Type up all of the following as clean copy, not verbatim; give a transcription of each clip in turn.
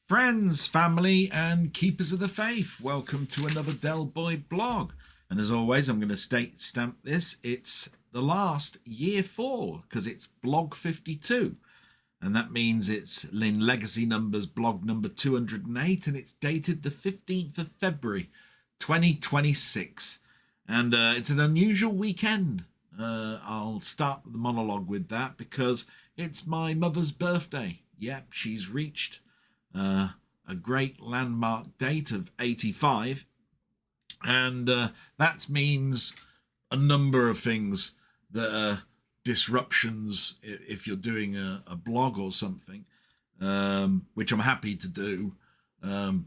Friends, family, and keepers of the faith, welcome to another Del Boy blog. And as always, I'm going to stamp this. It's the last year 4 because it's blog 52. And that means it's in Legacy Numbers blog number 208, and it's dated the 15th of February 2026. And it's an unusual weekend. I'll start the monologue with that because it's my mother's birthday. Yep, she's reached a great landmark date of 85, and that means a number of things that are disruptions if you're doing a blog or something, which I'm happy to do. My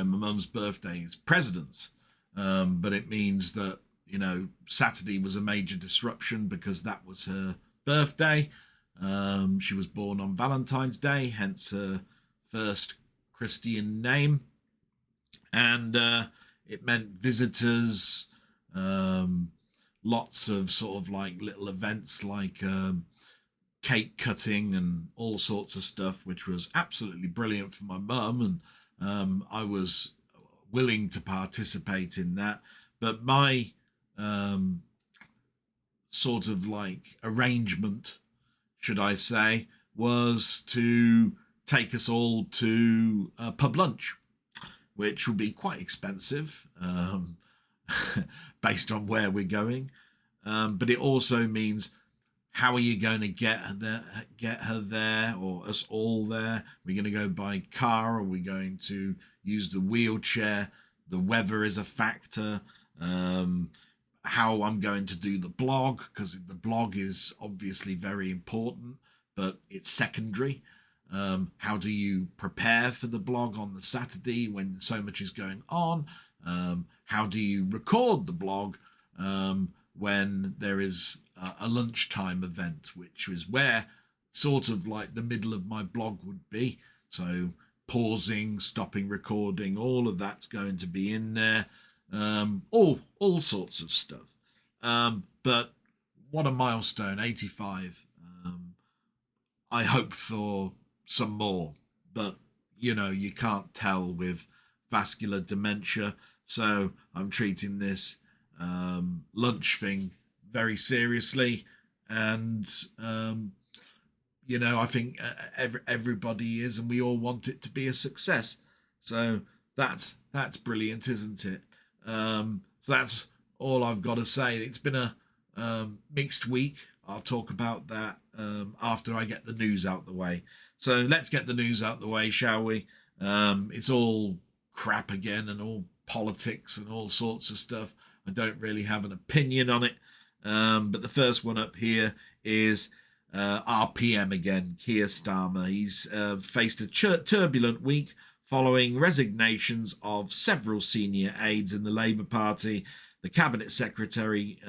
mum's birthday is President's, but it means that Saturday was a major disruption because that was her birthday. She was born on Valentine's Day, hence her first Christian name, and it meant visitors, lots of sort of like little events like cake cutting and all sorts of stuff, which was absolutely brilliant for my mum, and I was willing to participate in that. But my sort of like arrangement, should I say, was to take us all to a pub lunch, which will be quite expensive based on where we're going. But it also means, how are you going to get her there, or us all there? We're going to go by car? Are we going to use the wheelchair? The weather is a factor. How I'm going to do the blog, because the blog is obviously very important, but it's secondary. How do you prepare for the blog on the Saturday when so much is going on? How do you record the blog when there is a lunchtime event, which is where sort of like the middle of my blog would be. So pausing, stopping recording, all of that's going to be in there. All sorts of stuff. But what a milestone, 85. I hope for some more, but you can't tell with vascular dementia, so I'm treating this lunch thing very seriously, and I think everybody is, and we all want it to be a success. So that's brilliant, isn't it? So that's all I've got to say. It's been a mixed week. I'll talk about that after I get the news out the way. So let's get the news out the way, shall we? It's all crap again, and all politics and all sorts of stuff. I don't really have an opinion on it. But the first one up here is RPM again, Keir Starmer. He's faced a turbulent week following resignations of several senior aides in the Labour Party. The Cabinet Secretary,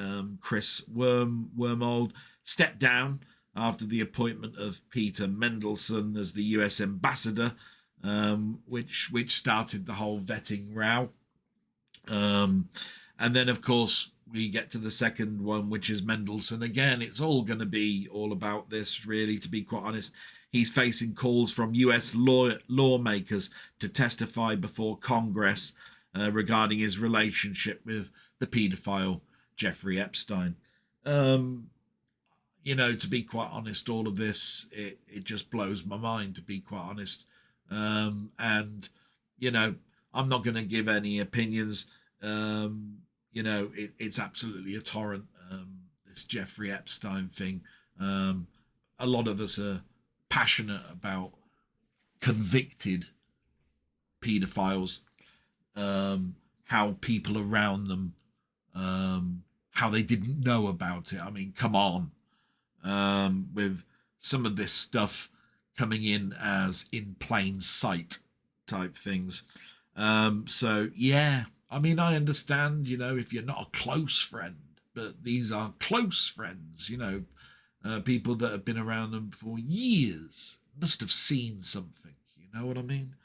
Chris Wormold, stepped down after the appointment of Peter Mendelsohn as the US ambassador, which started the whole vetting row. And then, of course, we get to the second one, which is Mendelsohn again. It's all going to be all about this, really, to be quite honest. He's facing calls from US lawmakers to testify before Congress regarding his relationship with the paedophile Jeffrey Epstein. To be quite honest, all of this, it just blows my mind, to be quite honest. And, I'm not going to give any opinions. It's absolutely a torrent, this Jeffrey Epstein thing. A lot of us are passionate about convicted paedophiles, how people around them, how they didn't know about it. I mean, come on. With some of this stuff coming in as in plain sight type things. So yeah, I mean, I understand, if you're not a close friend, but these are close friends, people that have been around them for years, must have seen something, you know what I mean?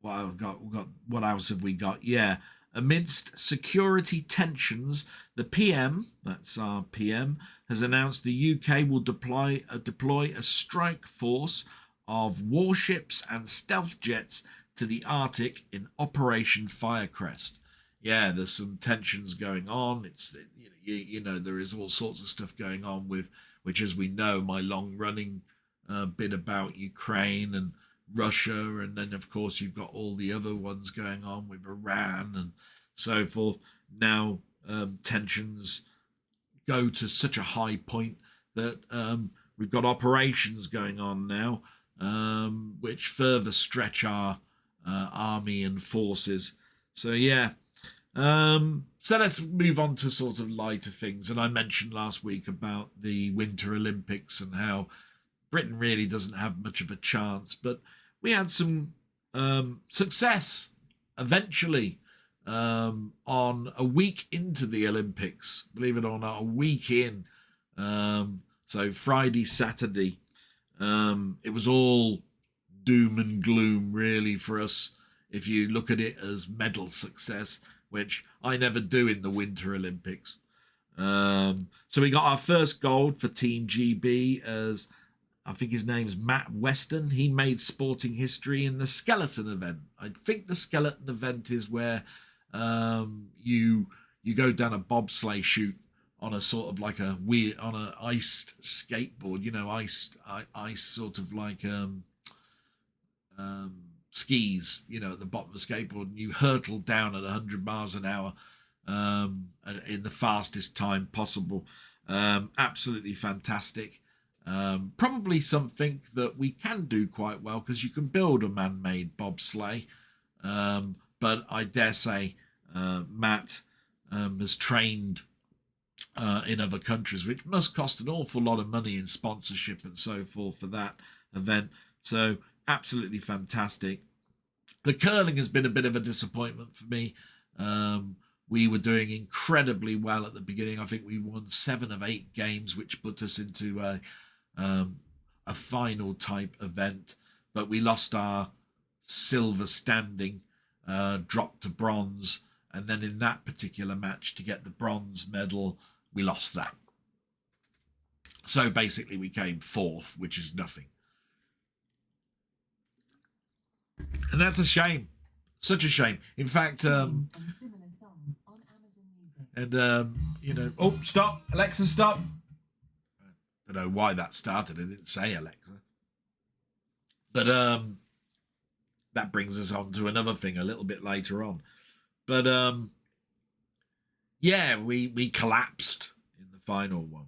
What else have we got? Yeah. Amidst security tensions, the PM, that's our PM, has announced the UK will deploy a strike force of warships and stealth jets to the Arctic in Operation Firecrest. Yeah, there's some tensions going on. It's there is all sorts of stuff going on with which, as we know, my long-running bit about Ukraine and Russia, and then of course you've got all the other ones going on with Iran and so forth. Now tensions go to such a high point that we've got operations going on now, which further stretch our army and forces. So yeah. So let's move on to sort of lighter things. And I mentioned last week about the Winter Olympics and how Britain really doesn't have much of a chance, but we had some success eventually on a week into the Olympics, believe it or not, a week in. So Friday, Saturday, it was all doom and gloom really for us if you look at it as medal success, which I never do in the Winter Olympics. So we got our first gold for Team GB as, I think his name's Matt Weston. He made sporting history in the skeleton event. I think the skeleton event is where you go down a bobsleigh chute on a sort of like on an iced skateboard, ice sort of like skis, at the bottom of the skateboard, and you hurtle down at 100 miles an hour in the fastest time possible. Absolutely fantastic. Probably something that we can do quite well because you can build a man-made bobsleigh. But I dare say Matt has trained in other countries, which must cost an awful lot of money in sponsorship and so forth for that event. So absolutely fantastic. The curling has been a bit of a disappointment for me. We were doing incredibly well at the beginning. I think we won 7 of 8 games, which put us into a final type event, but we lost our silver standing, dropped to bronze, and then in that particular match to get the bronze medal, we lost that. So basically we came 4th, which is nothing. And that's a shame. Such a shame. In fact, oh, stop, Alexa, stop. I don't know why that started. I didn't say Alexa. But that brings us on to another thing a little bit later on. But yeah, we collapsed in the final one.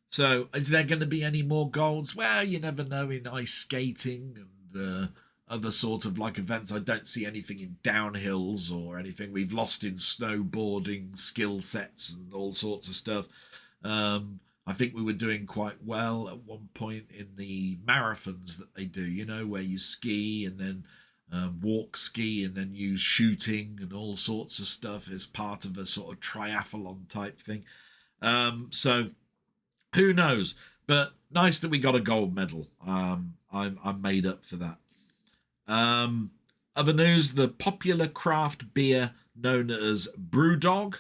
So is there going to be any more golds? Well, you never know in ice skating and other sort of like events. I don't see anything in downhills or anything. We've lost in snowboarding skill sets and all sorts of stuff. I think we were doing quite well at one point in the marathons that they do, where you ski and then walk ski and then use shooting and all sorts of stuff as part of a sort of triathlon type thing. So who knows? But nice that we got a gold medal. I'm made up for that. Other news, the popular craft beer known as Brewdog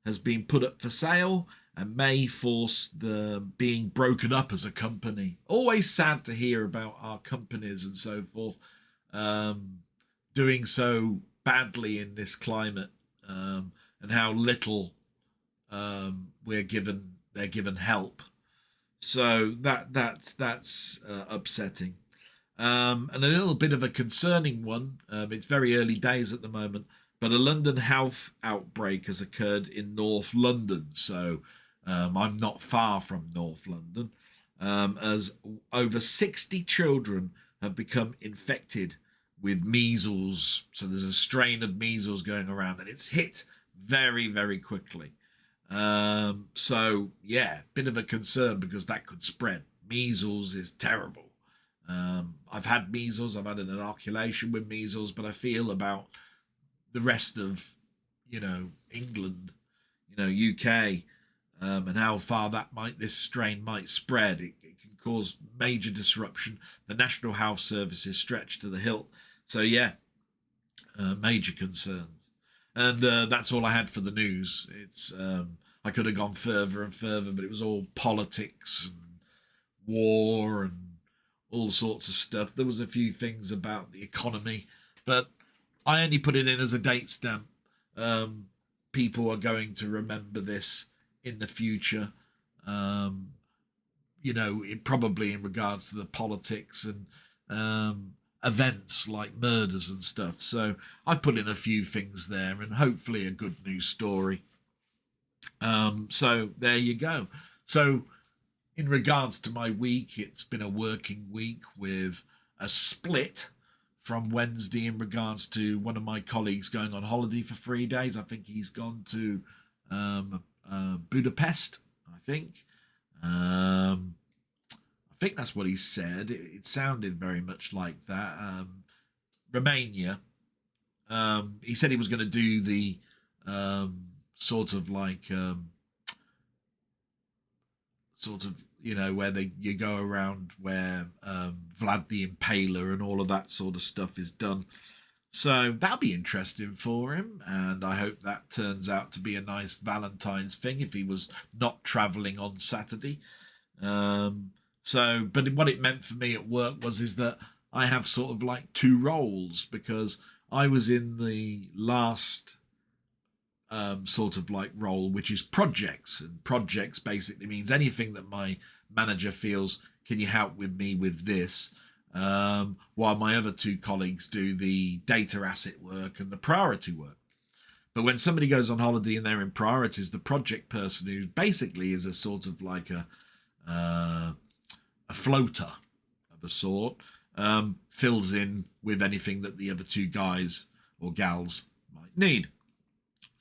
has been put up for sale and may force the being broken up as a company. Always sad to hear about our companies and so forth doing so badly in this climate, and how little they're given help. So that's upsetting. And a little bit of a concerning one. It's very early days at the moment, but a London health outbreak has occurred in North London. So I'm not far from North London, as over 60 children have become infected with measles. So there's a strain of measles going around and it's hit very, very quickly. So yeah, bit of a concern because that could spread. Measles is terrible. I've had measles, I've had an inoculation with measles, but I feel about the rest of, England, UK, and how far this strain might spread. It can cause major disruption. The National Health Service is stretched to the hilt. So yeah, major concerns. And that's all I had for the news. It's I could have gone further and further, but it was all politics and war and all sorts of stuff. There was a few things about the economy, but I only put it in as a date stamp. People are going to remember this in the future. Probably in regards to the politics and events like murders and stuff. So I put in a few things there and hopefully a good news story. So there you go. So in regards to my week, it's been a working week with a split from Wednesday in regards to one of my colleagues going on holiday for 3 days. I think he's gone to Budapest, I think. I think that's what he said. It sounded very much like that. Romania. He said he was going to do the sort of where you go around where Vlad the Impaler and all of that sort of stuff is done. So that'll be interesting for him, and I hope that turns out to be a nice Valentine's thing if he was not travelling on Saturday. But what it meant for me at work is that I have sort of like two roles, because I was in the last sort of like role, which is projects, and projects basically means anything that my manager feels, can you help with me with this, while my other two colleagues do the data asset work and the priority work. But when somebody goes on holiday and they're in priorities, the project person, who basically is a sort of like a floater of a sort, fills in with anything that the other two guys or gals might need.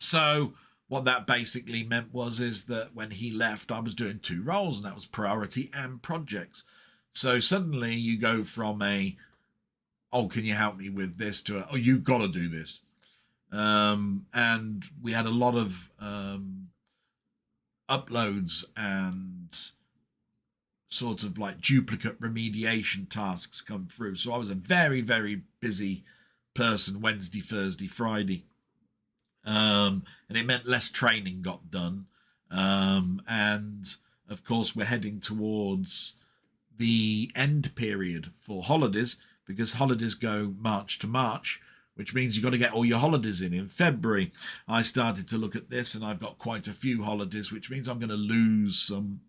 So what that basically meant is that when he left, I was doing two roles, and that was priority and projects. So suddenly you go from can you help me with this, to you've got to do this. And we had a lot of uploads and sort of like duplicate remediation tasks come through. So I was a very, very busy person Wednesday, Thursday, Friday. And it meant less training got done. And of course, we're heading towards the end period for holidays, because holidays go March to March, which means you've got to get all your holidays in February. I started to look at this, and I've got quite a few holidays, which means I'm going to lose some.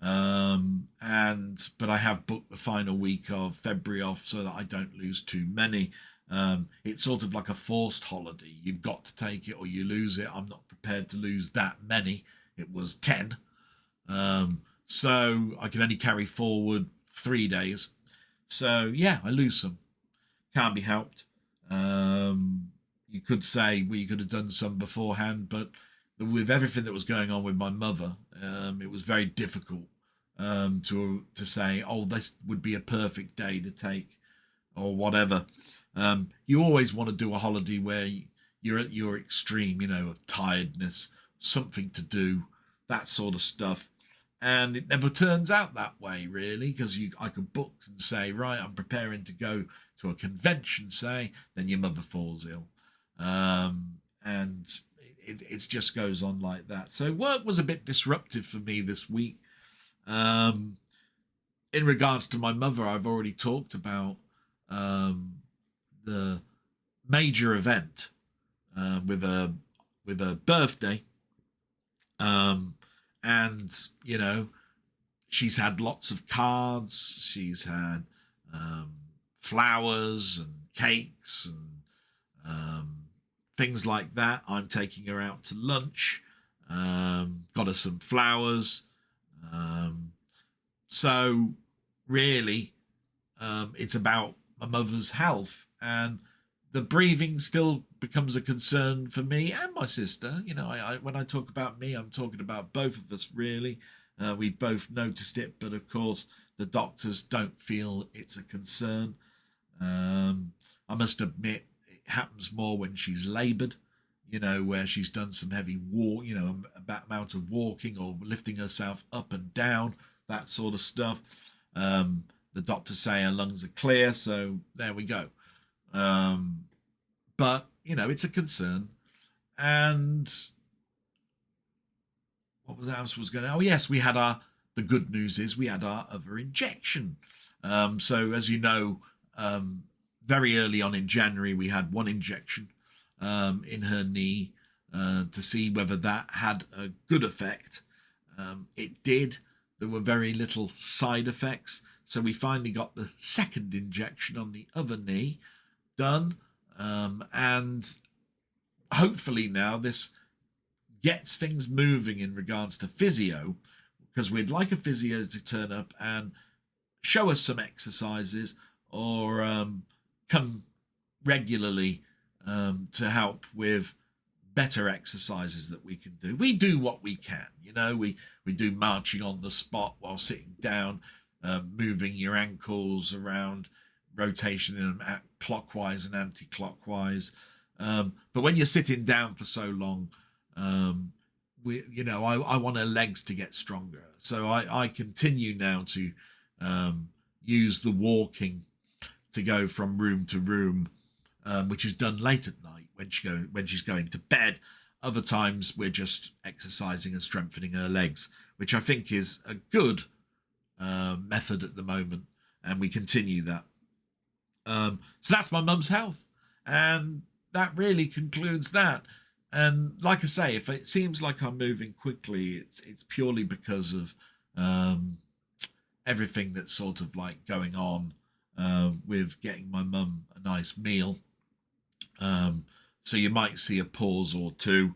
But I have booked the final week of February off so that I don't lose too many. It's sort of like a forced holiday. You've got to take it or you lose it. I'm not prepared to lose that many. It was 10. So I can only carry forward 3 days. So yeah, I lose some. Can't be helped. You could say you could have done some beforehand, but with everything that was going on with my mother, it was very difficult to say, this would be a perfect day to take, or whatever. You always want to do a holiday where you're at your extreme, of tiredness, something to do, that sort of stuff. And it never turns out that way, really, because I could book and say, right, I'm preparing to go to a convention, say, then your mother falls ill. And it just goes on like that. So work was a bit disruptive for me this week. In regards to my mother, I've already talked about the major event with a birthday. And she's had lots of cards, she's had flowers and cakes and things like that. I'm taking her out to lunch, got her some flowers. So really, it's about my mother's health, and the breathing still becomes a concern for me and my sister. When I talk about me, I'm talking about both of us, really. We've both noticed it, but of course the doctors don't feel it's a concern. I must admit, it happens more when she's laboured, where she's done some heavy walk, amount of walking or lifting herself up and down, that sort of stuff. The doctors say her lungs are clear, so there we go. But it's a concern. And what else was going on? Oh, yes, we had the good news is we had our other injection. So as you know, very early on in January, we had one injection in her knee to see whether that had a good effect. It did. There were very little side effects. So we finally got the second injection on the other knee done. And hopefully now this gets things moving in regards to physio, because we'd like a physio to turn up and show us some exercises or come regularly to help with better exercises that we can do. We do what we can, you know, we do marching on the spot while sitting down, moving your ankles around, rotation in them clockwise and anti-clockwise. But when you're sitting down for so long, I want her legs to get stronger. So I continue now to use the walking to go from room to room, which is done late at night when she's going to bed. Other times we're just exercising and strengthening her legs, which I think is a good method at the moment, and we continue that. So that's my mum's health, and that really concludes that. And like I say, if it seems like I'm moving quickly, it's purely because of everything that's sort of like going on with getting my mum a nice meal. So you might see a pause or two,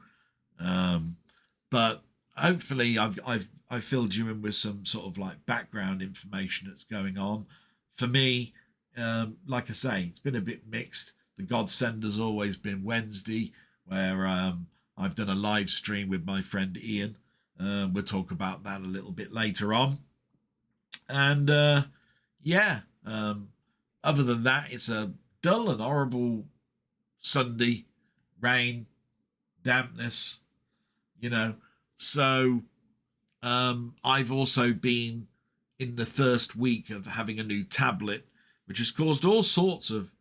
but hopefully I've filled you in with some sort of like background information that's going on. For me, like I say, it's been a bit mixed. The godsend has always been Wednesday, where I've done a live stream with my friend Ian. We'll talk about that a little bit later on. And other than that, it's a dull and horrible Sunday. Rain, dampness, So I've also been in the first week of having a new tablet, which has caused all sorts of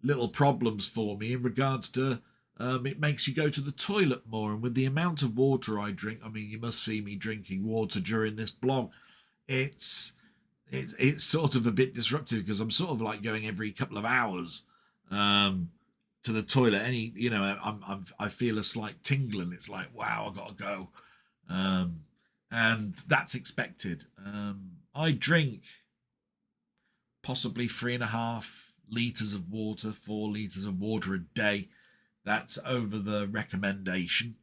little problems for me in regards to it makes you go to the toilet more. And with the amount of water I drink, I mean, you must see me drinking water during this blog. It's sort of a bit disruptive because I'm sort of like going every couple of hours to the toilet. I feel a slight tingling. It's like, wow, I gotta go, and that's expected. I drink possibly 3.5 litres of water, 4 litres of water a day. That's over the recommendation.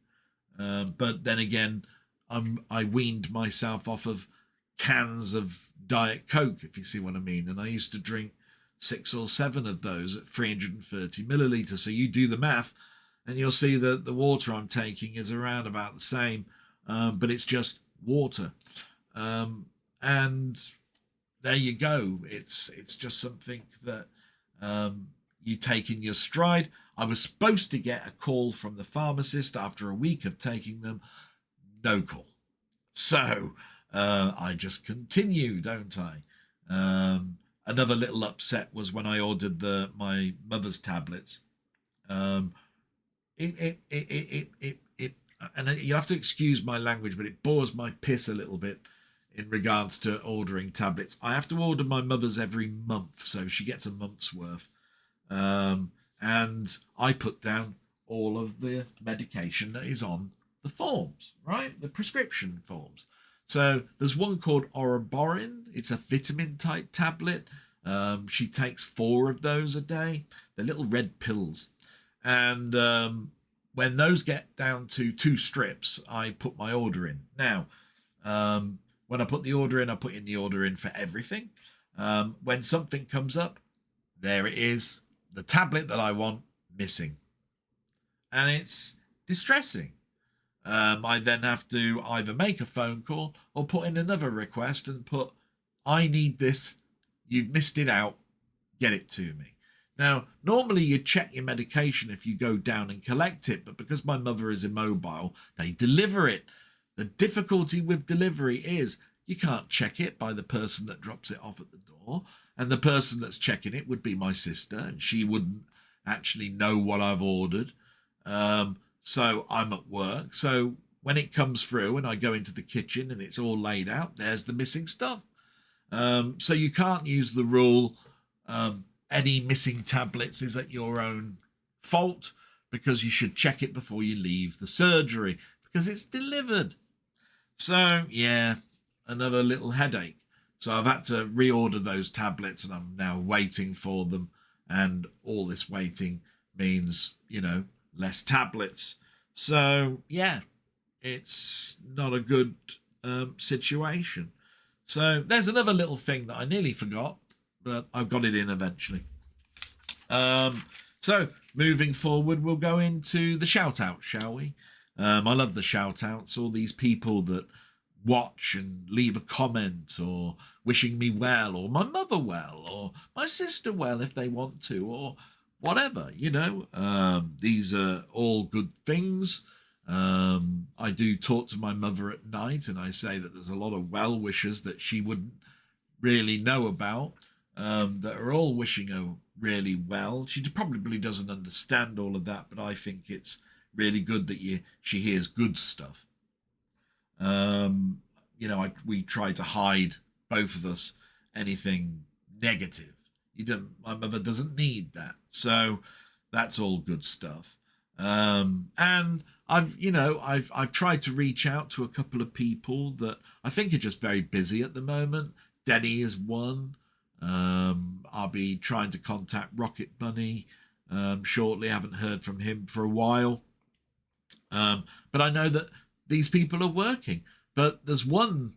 But then again, I weaned myself off of cans of Diet Coke, if you see what I mean. And I used to drink 6 or 7 of those at 330 millilitres. So you do the math and you'll see that the water I'm taking is around about the same, but it's just water. And there you go. It's just something that you take in your stride. I was supposed to get a call from the pharmacist after a week of taking them. No call. So I just continue, don't I? Another little upset was when I ordered my mother's tablets. And you have to excuse my language, but it bores my piss a little bit in regards to ordering tablets. I have to order my mother's every month, so she gets a month's worth. And I put down all of the medication that is on the forms, right? The prescription forms. So there's one called Oroborin. It's a vitamin type tablet. She takes 4 of those a day. They're little red pills. And when those get down to 2 strips, I put my order in. Now, when I put the order in, I put in the order in for everything. When something comes up, there it is. The tablet that I want, missing. And it's distressing. I then have to either make a phone call or put in another request and put, I need this. You've missed it out. Get it to me. Now, normally you check your medication if you go down and collect it, but because my mother is immobile, they deliver it. The difficulty with delivery is you can't check it by the person that drops it off at the door, and the person that's checking it would be my sister, and she wouldn't actually know what I've ordered. So I'm at work. So when it comes through and I go into the kitchen and it's all laid out, there's the missing stuff. So you can't use the rule, any missing tablets is at your own fault, because you should check it before you leave the surgery because it's delivered. So yeah, another little headache. So I've had to reorder those tablets and I'm now waiting for them. And all this waiting means, less tablets. So yeah, it's not a good situation. So there's another little thing that I nearly forgot, but I've got it in eventually. So moving forward, we'll go into the shout out, shall we? I love the shout outs, all these people that watch and leave a comment, or wishing me well, or my mother well, or my sister well if they want to, or whatever, these are all good things. I do talk to my mother at night and I say that there's a lot of well wishers that she wouldn't really know about, that are all wishing her really well. She probably doesn't understand all of that, but I think it's really good that she hears good stuff. We try to hide, both of us, anything negative. My mother doesn't need that. So that's all good stuff. And I've tried to reach out to a couple of people that I think are just very busy at the moment. Denny is one. I'll be trying to contact Rocket Bunny shortly. I haven't heard from him for a while. But I know that these people are working. But there's one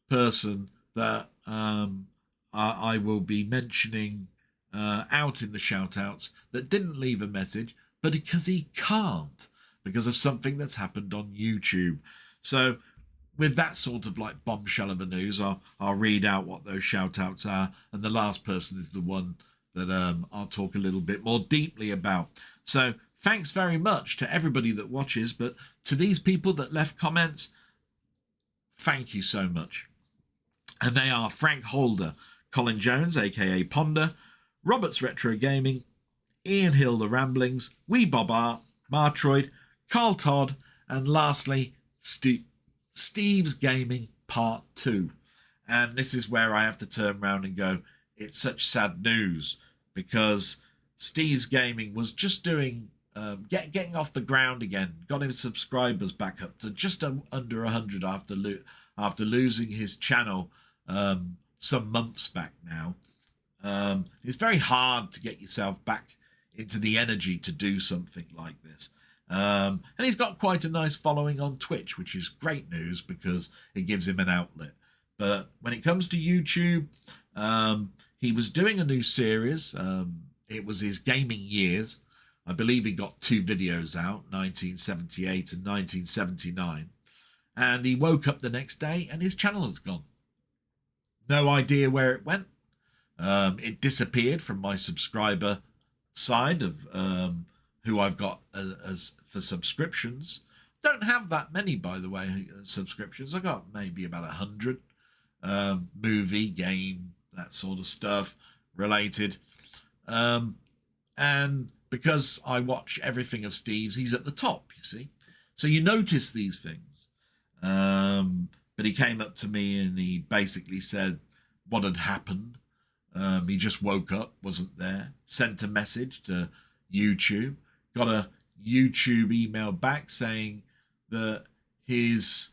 person that I will be mentioning out in the shout outs that didn't leave a message, but because he can't, because of something that's happened on YouTube. So with that sort of like bombshell of a news, I'll read out what those shout outs are. And the last person is the one that I'll talk a little bit more deeply about. So thanks very much to everybody that watches, but to these people that left comments, thank you so much. And they are Frank Holder, Colin Jones, aka Ponder, Roberts Retro Gaming, Ian Hill The Ramblings, Wee Bob Art, Martroid, Carl Todd, and lastly Steve's Gaming Part 2. And this is where I have to turn around and go, it's such sad news, because Steve's Gaming was just doing getting off the ground again, got his subscribers back up to just under 100 after losing his channel some months back now. It's very hard to get yourself back into the energy to do something like this. And he's got quite a nice following on Twitch, which is great news because it gives him an outlet. But when it comes to YouTube, he was doing a new series. It was his gaming years. I believe he got 2 videos out, 1978 and 1979. And he woke up the next day and his channel has gone. No idea where it went. It disappeared from my subscriber side of who I've got as for subscriptions. Don't have that many, by the way, subscriptions. I got maybe about 100 movie, game, that sort of stuff related. And because I watch everything of Steve's, he's at the top, you see. So you notice these things. But he came up to me and he basically said what had happened. He just woke up, wasn't there, sent a message to YouTube, got a YouTube email back saying that his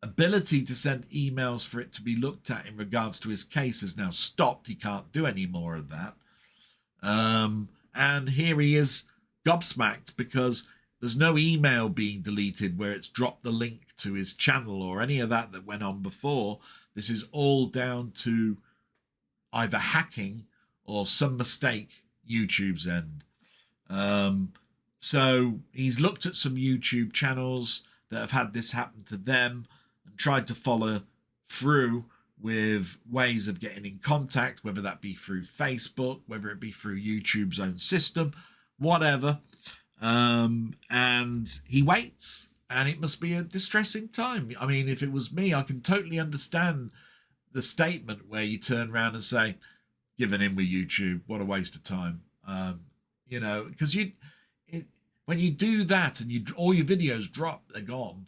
ability to send emails for it to be looked at in regards to his case has now stopped. He can't do any more of that. And here he is gobsmacked because there's no email being deleted where it's dropped the link to his channel or any of that went on before. This is all down to either hacking or some mistake YouTube's end. So he's looked at some YouTube channels that have had this happen to them and tried to follow through with ways of getting in contact, whether that be through Facebook, whether it be through YouTube's own system, whatever. And he waits, and it must be a distressing time. I mean, if it was me, I can totally understand the statement where you turn around and say, giving in with YouTube, what a waste of time. Because when you do that and all your videos drop, they're gone.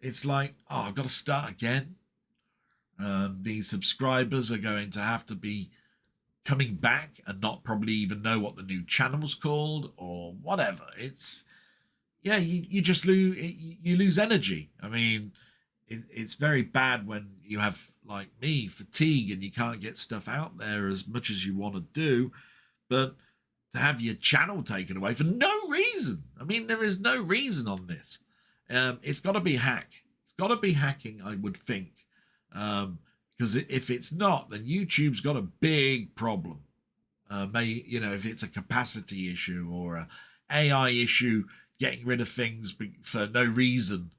It's like, oh, I've got to start again. These subscribers are going to have to be coming back and not probably even know what the new channel's called or whatever. It's, yeah, you just lose energy. I mean, it's very bad when you have, like me, fatigue and you can't get stuff out there as much as you want to do. But to have your channel taken away for no reason. I mean, there is no reason on this. It's got to be hack. It's got to be hacking, I would think. Because if it's not, then YouTube's got a big problem. If it's a capacity issue or a AI issue, getting rid of things for no reason,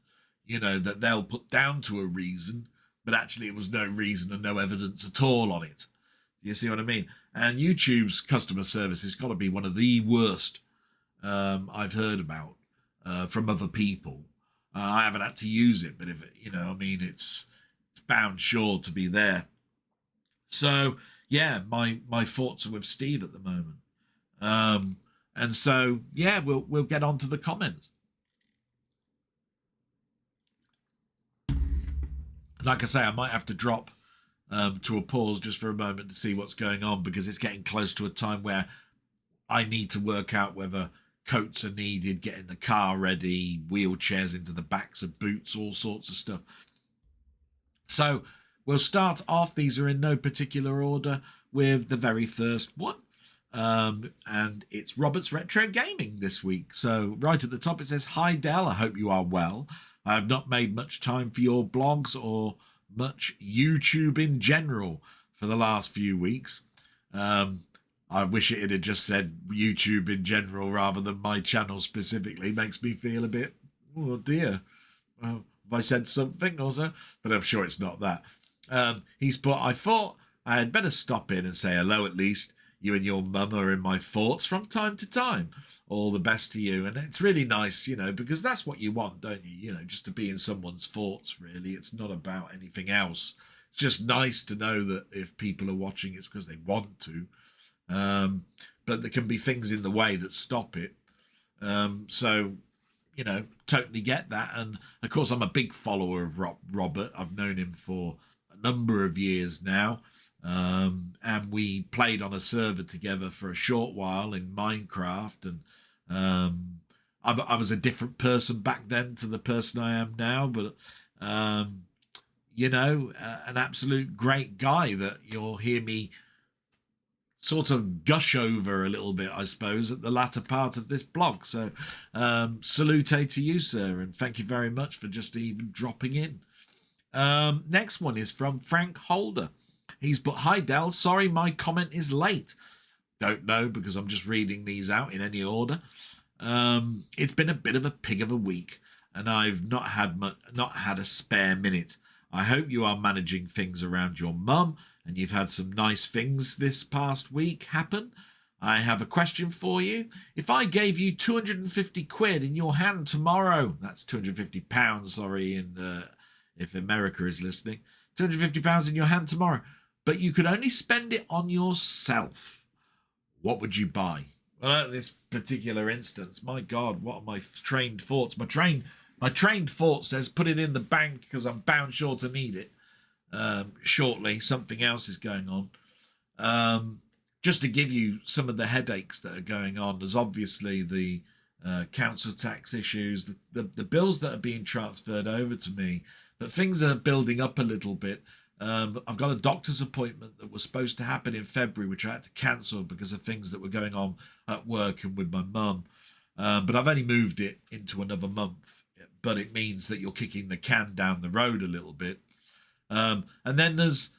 that they'll put down to a reason, but actually it was no reason and no evidence at all on it. You see what I mean? And YouTube's customer service has got to be one of the worst I've heard about from other people. I haven't had to use it, but if it, it's bound sure to be there. So yeah, my thoughts are with Steve at the moment. And so yeah, we'll get on to the comments. Like I say, I might have to drop to a pause just for a moment to see what's going on, because it's getting close to a time where I need to work out whether coats are needed, getting the car ready, wheelchairs into the backs of boots, all sorts of stuff. So we'll start off, these are in no particular order, with the very first one. And it's Robert's Retro Gaming this week. So right at the top it says, "Hi Del, I hope you are well. I have not made much time for your blogs or much YouTube in general for the last few weeks. I wish it had just said YouTube in general rather than my channel specifically. Makes me feel a bit, oh dear, have I said something or so? But I'm sure it's not that." He's put, "I thought I had better stop in and say hello at least. You and your mum are in my thoughts from time to time. All the best to you." And it's really nice, because that's what you want, don't you? Just to be in someone's thoughts, really. It's not about anything else. It's just nice to know that if people are watching, it's because they want to. But there can be things in the way that stop it. So, totally get that. And of course, I'm a big follower of Robert. I've known him for a number of years now. And we played on a server together for a short while in Minecraft, and I was a different person back then to the person I am now, but an absolute great guy that you'll hear me sort of gush over a little bit, I suppose, at the latter part of this blog. So salute to you, sir, and thank you very much for just even dropping in. Next one is from Frank Holder. He's put, "Hi Del, sorry my comment is late." Don't know, because I'm just reading these out in any order. It's been a bit of a pig of a week, and I've not had a spare minute. I hope you are managing things around your mum, and you've had some nice things this past week happen. I have a question for you. If I gave you 250 quid in your hand tomorrow, that's 250 pounds, sorry, if America is listening, 250 pounds in your hand tomorrow, but you could only spend it on yourself, what would you buy? Well, at this particular instance, my God, what are my trained thoughts? My trained thought says put it in the bank because I'm bound sure to need it shortly. Something else is going on. Just to give you some of the headaches that are going on, there's obviously the council tax issues, the bills that are being transferred over to me, but things are building up a little bit. I've got a doctor's appointment that was supposed to happen in February, which I had to cancel because of things that were going on at work and with my mum. But I've only moved it into another month. But it means that you're kicking the can down the road a little bit. And then there's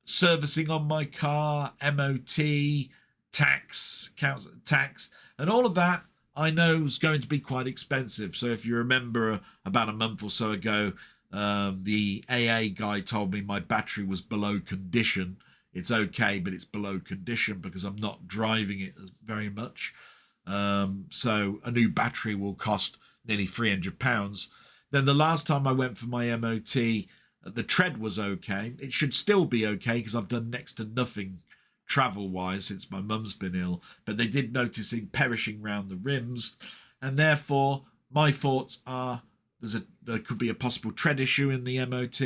servicing on my car, MOT, tax, council tax, and all of that I know is going to be quite expensive. So if you remember about a month or so ago, the AA guy told me my battery was below condition. It's okay, but it's below condition because I'm not driving it very much. So a new battery will cost nearly £300. Then the last time I went for my MOT, the tread was okay. It should still be okay because I've done next to nothing travel-wise since my mum's been ill, but they did notice it perishing round the rims, and therefore my thoughts are there could be a possible tread issue in the MOT,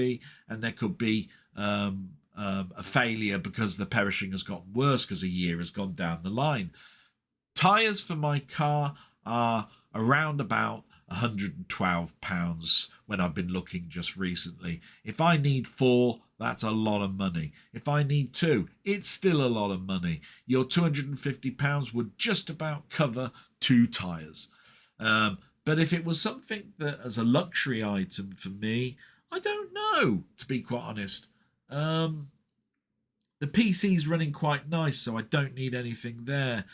and there could be a failure because the perishing has gotten worse because a year has gone down the line. Tyres for my car are around about £112 when I've been looking just recently. If I need 4, that's a lot of money. If I need 2, it's still a lot of money. Your £250 would just about cover 2 tyres. But if it was something that as a luxury item for me, I don't know, to be quite honest. The PC's running quite nice, so I don't need anything there.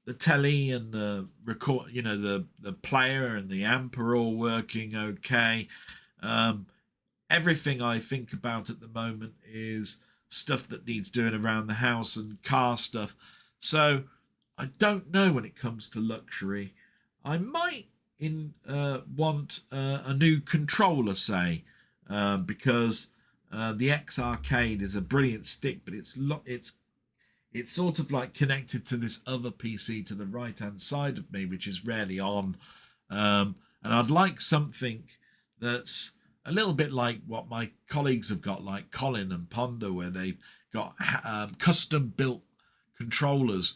The telly and the record, the player and the amp are all working okay. Everything I think about at the moment is stuff that needs doing around the house and car stuff. So I don't know when it comes to luxury. I might want a new controller, say, because the X Arcade is a brilliant stick, but it's sort of like connected to this other PC to the right hand side of me, which is rarely on. And I'd like something that's a little bit like what my colleagues have got, like Colin and Ponder, where they've got custom built controllers,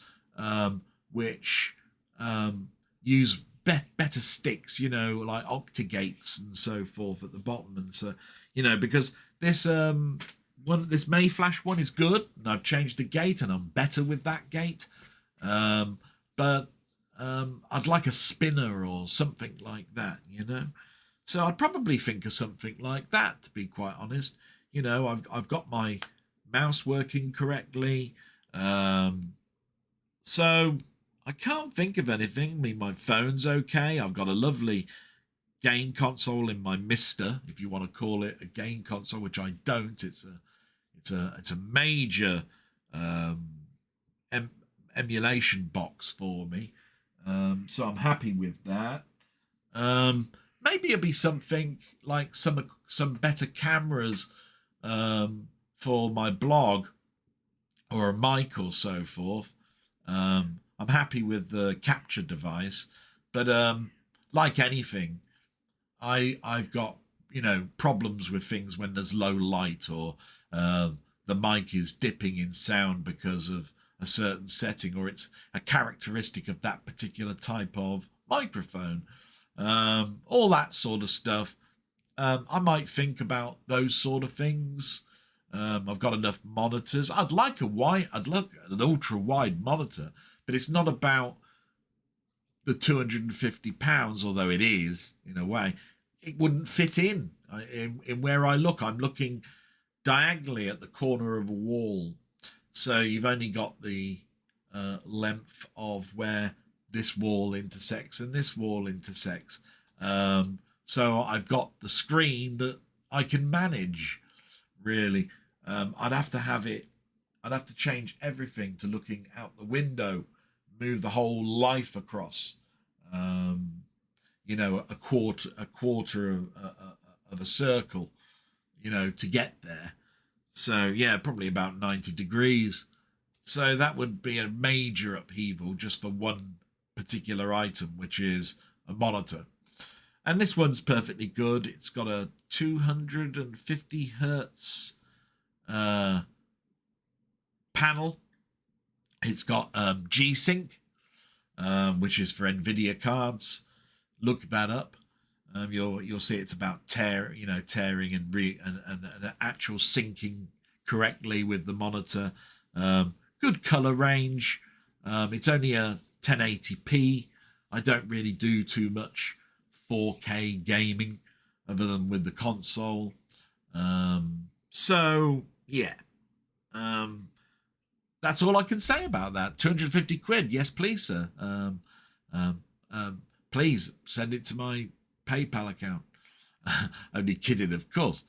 which use better sticks, like Octigates and so forth at the bottom. And so, because this this Mayflash one is good, and I've changed the gate and I'm better with that gate. But I'd like a spinner or something like that, So I'd probably think of something like that, to be quite honest. I've got my mouse working correctly. So I can't think of anything. I mean, my phone's okay. I've got a lovely game console in my Mister, if you want to call it a game console, which I don't. It's a major emulation box for me. So I'm happy with that. Maybe it'll be something like some better cameras for my blog, or a mic or so forth. I'm happy with the capture device, but like anything, I've got problems with things when there's low light, or the mic is dipping in sound because of a certain setting, or it's a characteristic of that particular type of microphone. All that sort of stuff. I might think about those sort of things. I've got enough monitors. I'd like an ultra wide monitor, but it's not about the £250, although it is in a way. It wouldn't fit in where I look. I'm looking diagonally at the corner of a wall, so you've only got the length of where this wall intersects and this wall intersects. So I've got the screen that I can manage, really. I'd have to change everything to looking out the window, move the whole life across, a quarter of a circle, to get there. So yeah, probably about 90 degrees. So that would be a major upheaval just for one particular item, which is a monitor. And this one's perfectly good. It's got a 250 hertz panel. It's got G-Sync, which is for NVIDIA cards. Look that up. You'll see it's about tearing and actual syncing correctly with the monitor. Good color range. It's only a 1080p. I don't really do too much 4K gaming other than with the console. So yeah, that's all I can say about that. 250 quid. Yes, please, sir. Please send it to my PayPal account. Only kidding, of course.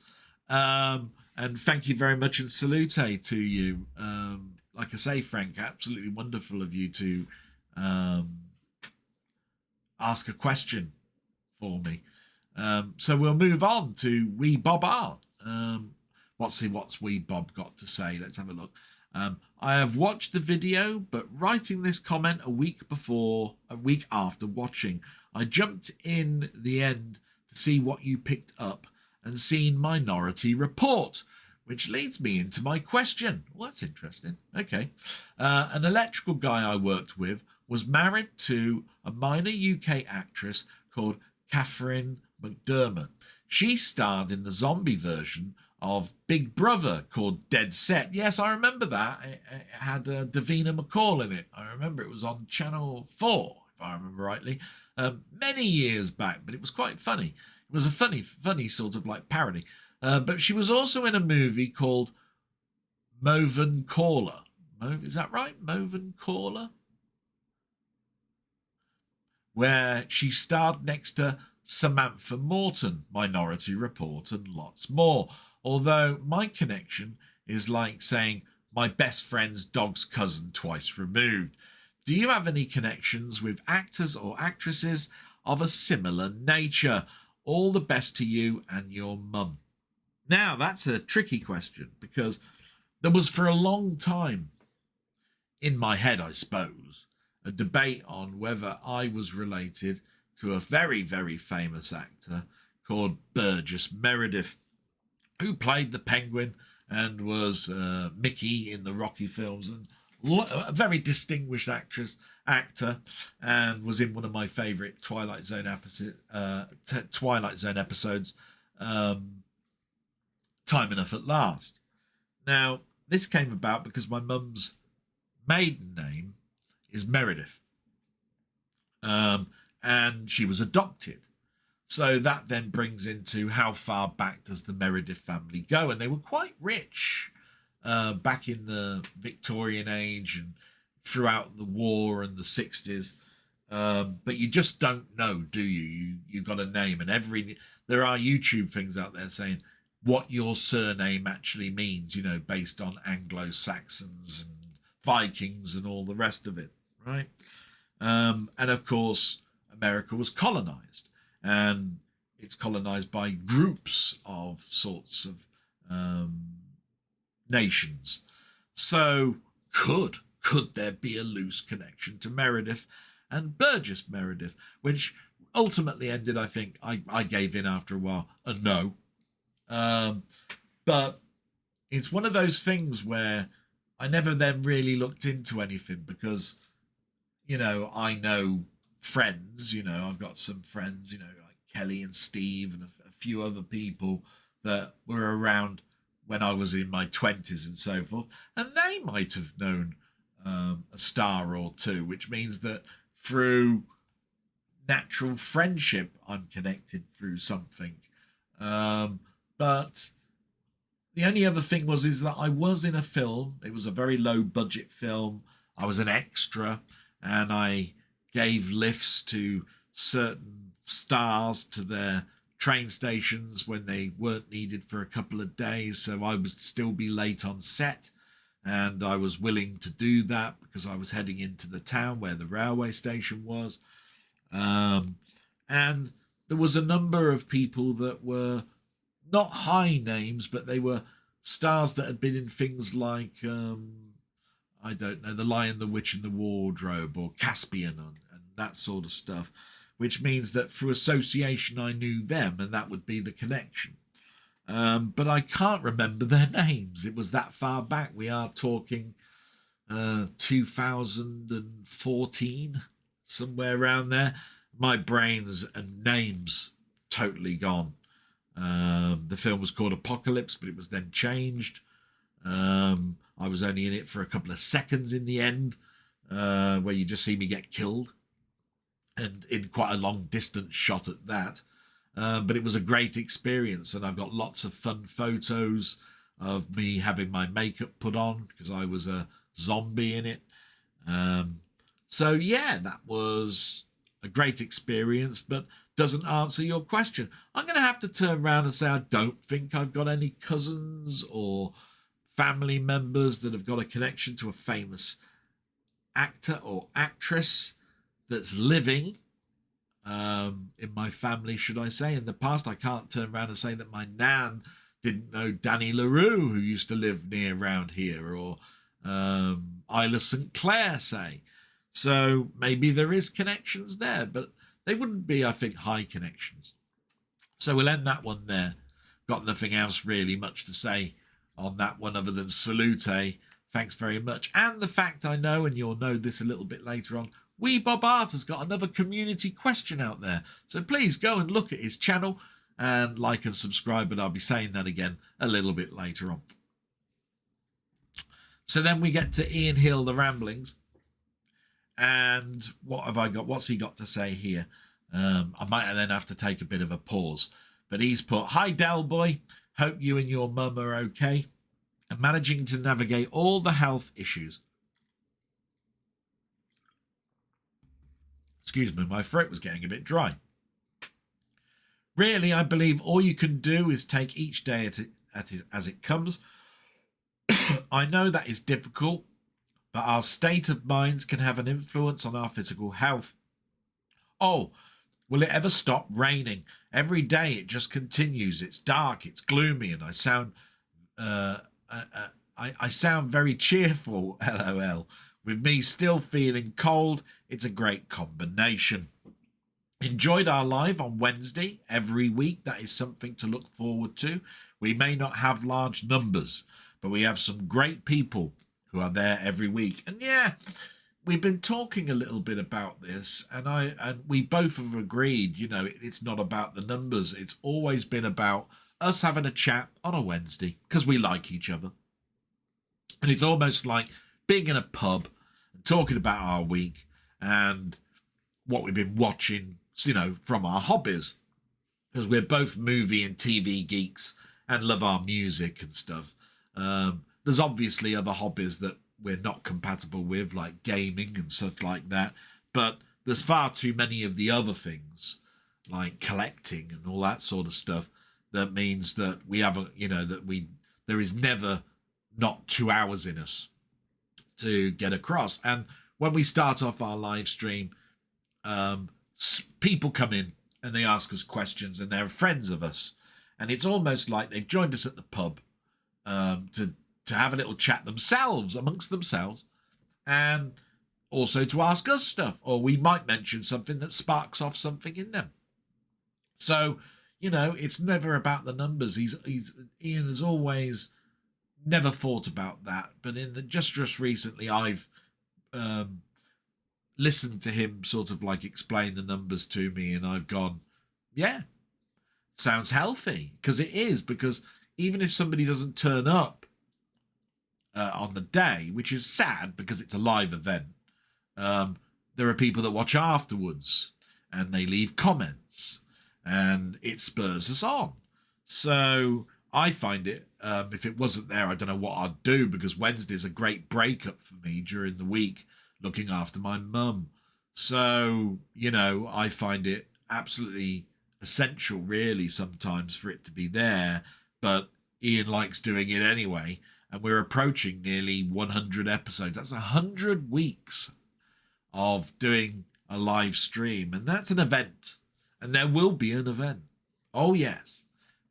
And thank you very much, and salute to you. Like I say, Frank, absolutely wonderful of you to ask a question for me. So we'll move on to Wee Bob Art. What's Wee Bob got to say? Let's have a look. I have watched the video, but writing this comment a week after watching, I jumped in the end to see what you picked up and seen Minority Report, which leads me into my question. Well, that's interesting. Okay. An electrical guy I worked with was married to a minor UK actress called Catherine McDermott. She starred in the zombie version of Big Brother called Dead Set. Yes, I remember that. It had Davina McCall in it. I remember it was on Channel 4, if I remember rightly, many years back, but it was quite funny. It was a funny sort of like parody. But she was also in a movie called Moven Caller. Is that right? Moven Caller? Where she starred next to Samantha Morton, Minority Report, and lots more. Although my connection is like saying my best friend's dog's cousin twice removed. Do you have any connections with actors or actresses of a similar nature? All the best to you and your mum. Now, that's a tricky question because there was for a long time in my head, I suppose, a debate on whether I was related to a very, very famous actor called Burgess Meredith, who played the Penguin and was Mickey in the Rocky films, and a very distinguished actor, and was in one of my favourite Twilight Zone episodes, Time Enough at Last. Now, this came about because my mum's maiden name is Meredith, and she was adopted. So that then brings into how far back does the Meredith family go? And they were quite rich back in the Victorian age and throughout the war and the 60s. But you just don't know, do you? You've got a name, and there are YouTube things out there saying what your surname actually means, you know, based on Anglo-Saxons and Vikings and all the rest of it, right? And of course, America was colonized, and it's colonized by groups of sorts of nations. So could there be a loose connection to Meredith and Burgess Meredith, which ultimately ended, I think, I gave in after a while, a no. But it's one of those things where I never then really looked into anything because, you know, I know friends, you know, I've got some friends, you know, like Kelly and Steve and a few other people that were around when I was in my 20s and so forth, and they might have known a star or two, which means that through natural friendship, I'm connected through something. But the only other thing is that I was in a film. It was a very low budget film. I was an extra, and I gave lifts to certain stars to their train stations when they weren't needed for a couple of days. So I would still be late on set, and I was willing to do that because I was heading into the town where the railway station was. And there was a number of people that were not high names, but they were stars that had been in things like, I don't know, The Lion, the Witch and the Wardrobe, or Caspian and that sort of stuff, which means that through association I knew them, and that would be the connection. But I can't remember their names. It was that far back. We are talking 2014, somewhere around there. My brains and names totally gone. The film was called Apocalypse, but it was then changed. I was only in it for a couple of seconds in the end, where you just see me get killed, and in quite a long distance shot at that. But it was a great experience, and I've got lots of fun photos of me having my makeup put on because I was a zombie in it. So yeah, that was a great experience, but doesn't answer your question. I'm going to have to turn around and say I don't think I've got any cousins or family members that have got a connection to a famous actor or actress that's living in my family, should I say. In the past, I can't turn around and say that my nan didn't know Danny LaRue, who used to live near around here, or Isla St. Clair, say. So maybe there is connections there, but they wouldn't be, I think, high connections. So we'll end that one there. Got nothing else really much to say on that one other than salute. Thanks very much. And the fact I know, and you'll know this a little bit later on, Wee Bob Art has got another community question out there. So please go and look at his channel and like and subscribe, but I'll be saying that again a little bit later on. So then we get to Ian Hill, the Ramblings. And what have I got? What's he got to say here? I might then have to take a bit of a pause. But he's put, "Hi, Del Boy. Hope you and your mum are okay and managing to navigate all the health issues." Excuse me, my throat was getting a bit dry. "Really, I believe all you can do is take each day as it comes. I know that is difficult, but our state of minds can have an influence on our physical health. Oh, will it ever stop raining? Every day it just continues. It's dark, it's gloomy, and I sound very cheerful, LOL. With me still feeling cold, it's a great combination. Enjoyed our live on Wednesday every week. That is something to look forward to. We may not have large numbers, but we have some great people who are there every week." And yeah, we've been talking a little bit about this, and we both have agreed, it's not about the numbers. It's always been about us having a chat on a Wednesday because we like each other. And it's almost like being in a pub and talking about our week and what we've been watching, from our hobbies, because we're both movie and TV geeks and love our music and stuff. There's obviously other hobbies that we're not compatible with, like gaming and stuff like that. But there's far too many of the other things, like collecting and all that sort of stuff, that means that we haven't, there is never not 2 hours in us to get across. And when we start off our live stream, people come in and they ask us questions, and they're friends of us. And it's almost like they've joined us at the pub to have a little chat themselves, amongst themselves, and also to ask us stuff, or we might mention something that sparks off something in them. So, it's never about the numbers. Ian has always never thought about that, but just recently I've listened to him sort of like explain the numbers to me, and I've gone, yeah, sounds healthy, because it is, because even if somebody doesn't turn up on the day, which is sad because it's a live event, there are people that watch afterwards and they leave comments and it spurs us on. So I find it, if it wasn't there, I don't know what I'd do, because Wednesday's a great breakup for me during the week, looking after my mum. So, I find it absolutely essential, really, sometimes, for it to be there. But Ian likes doing it anyway. And we're approaching nearly 100 episodes. That's 100 weeks of doing a live stream. And that's an event. And there will be an event. Oh, yes.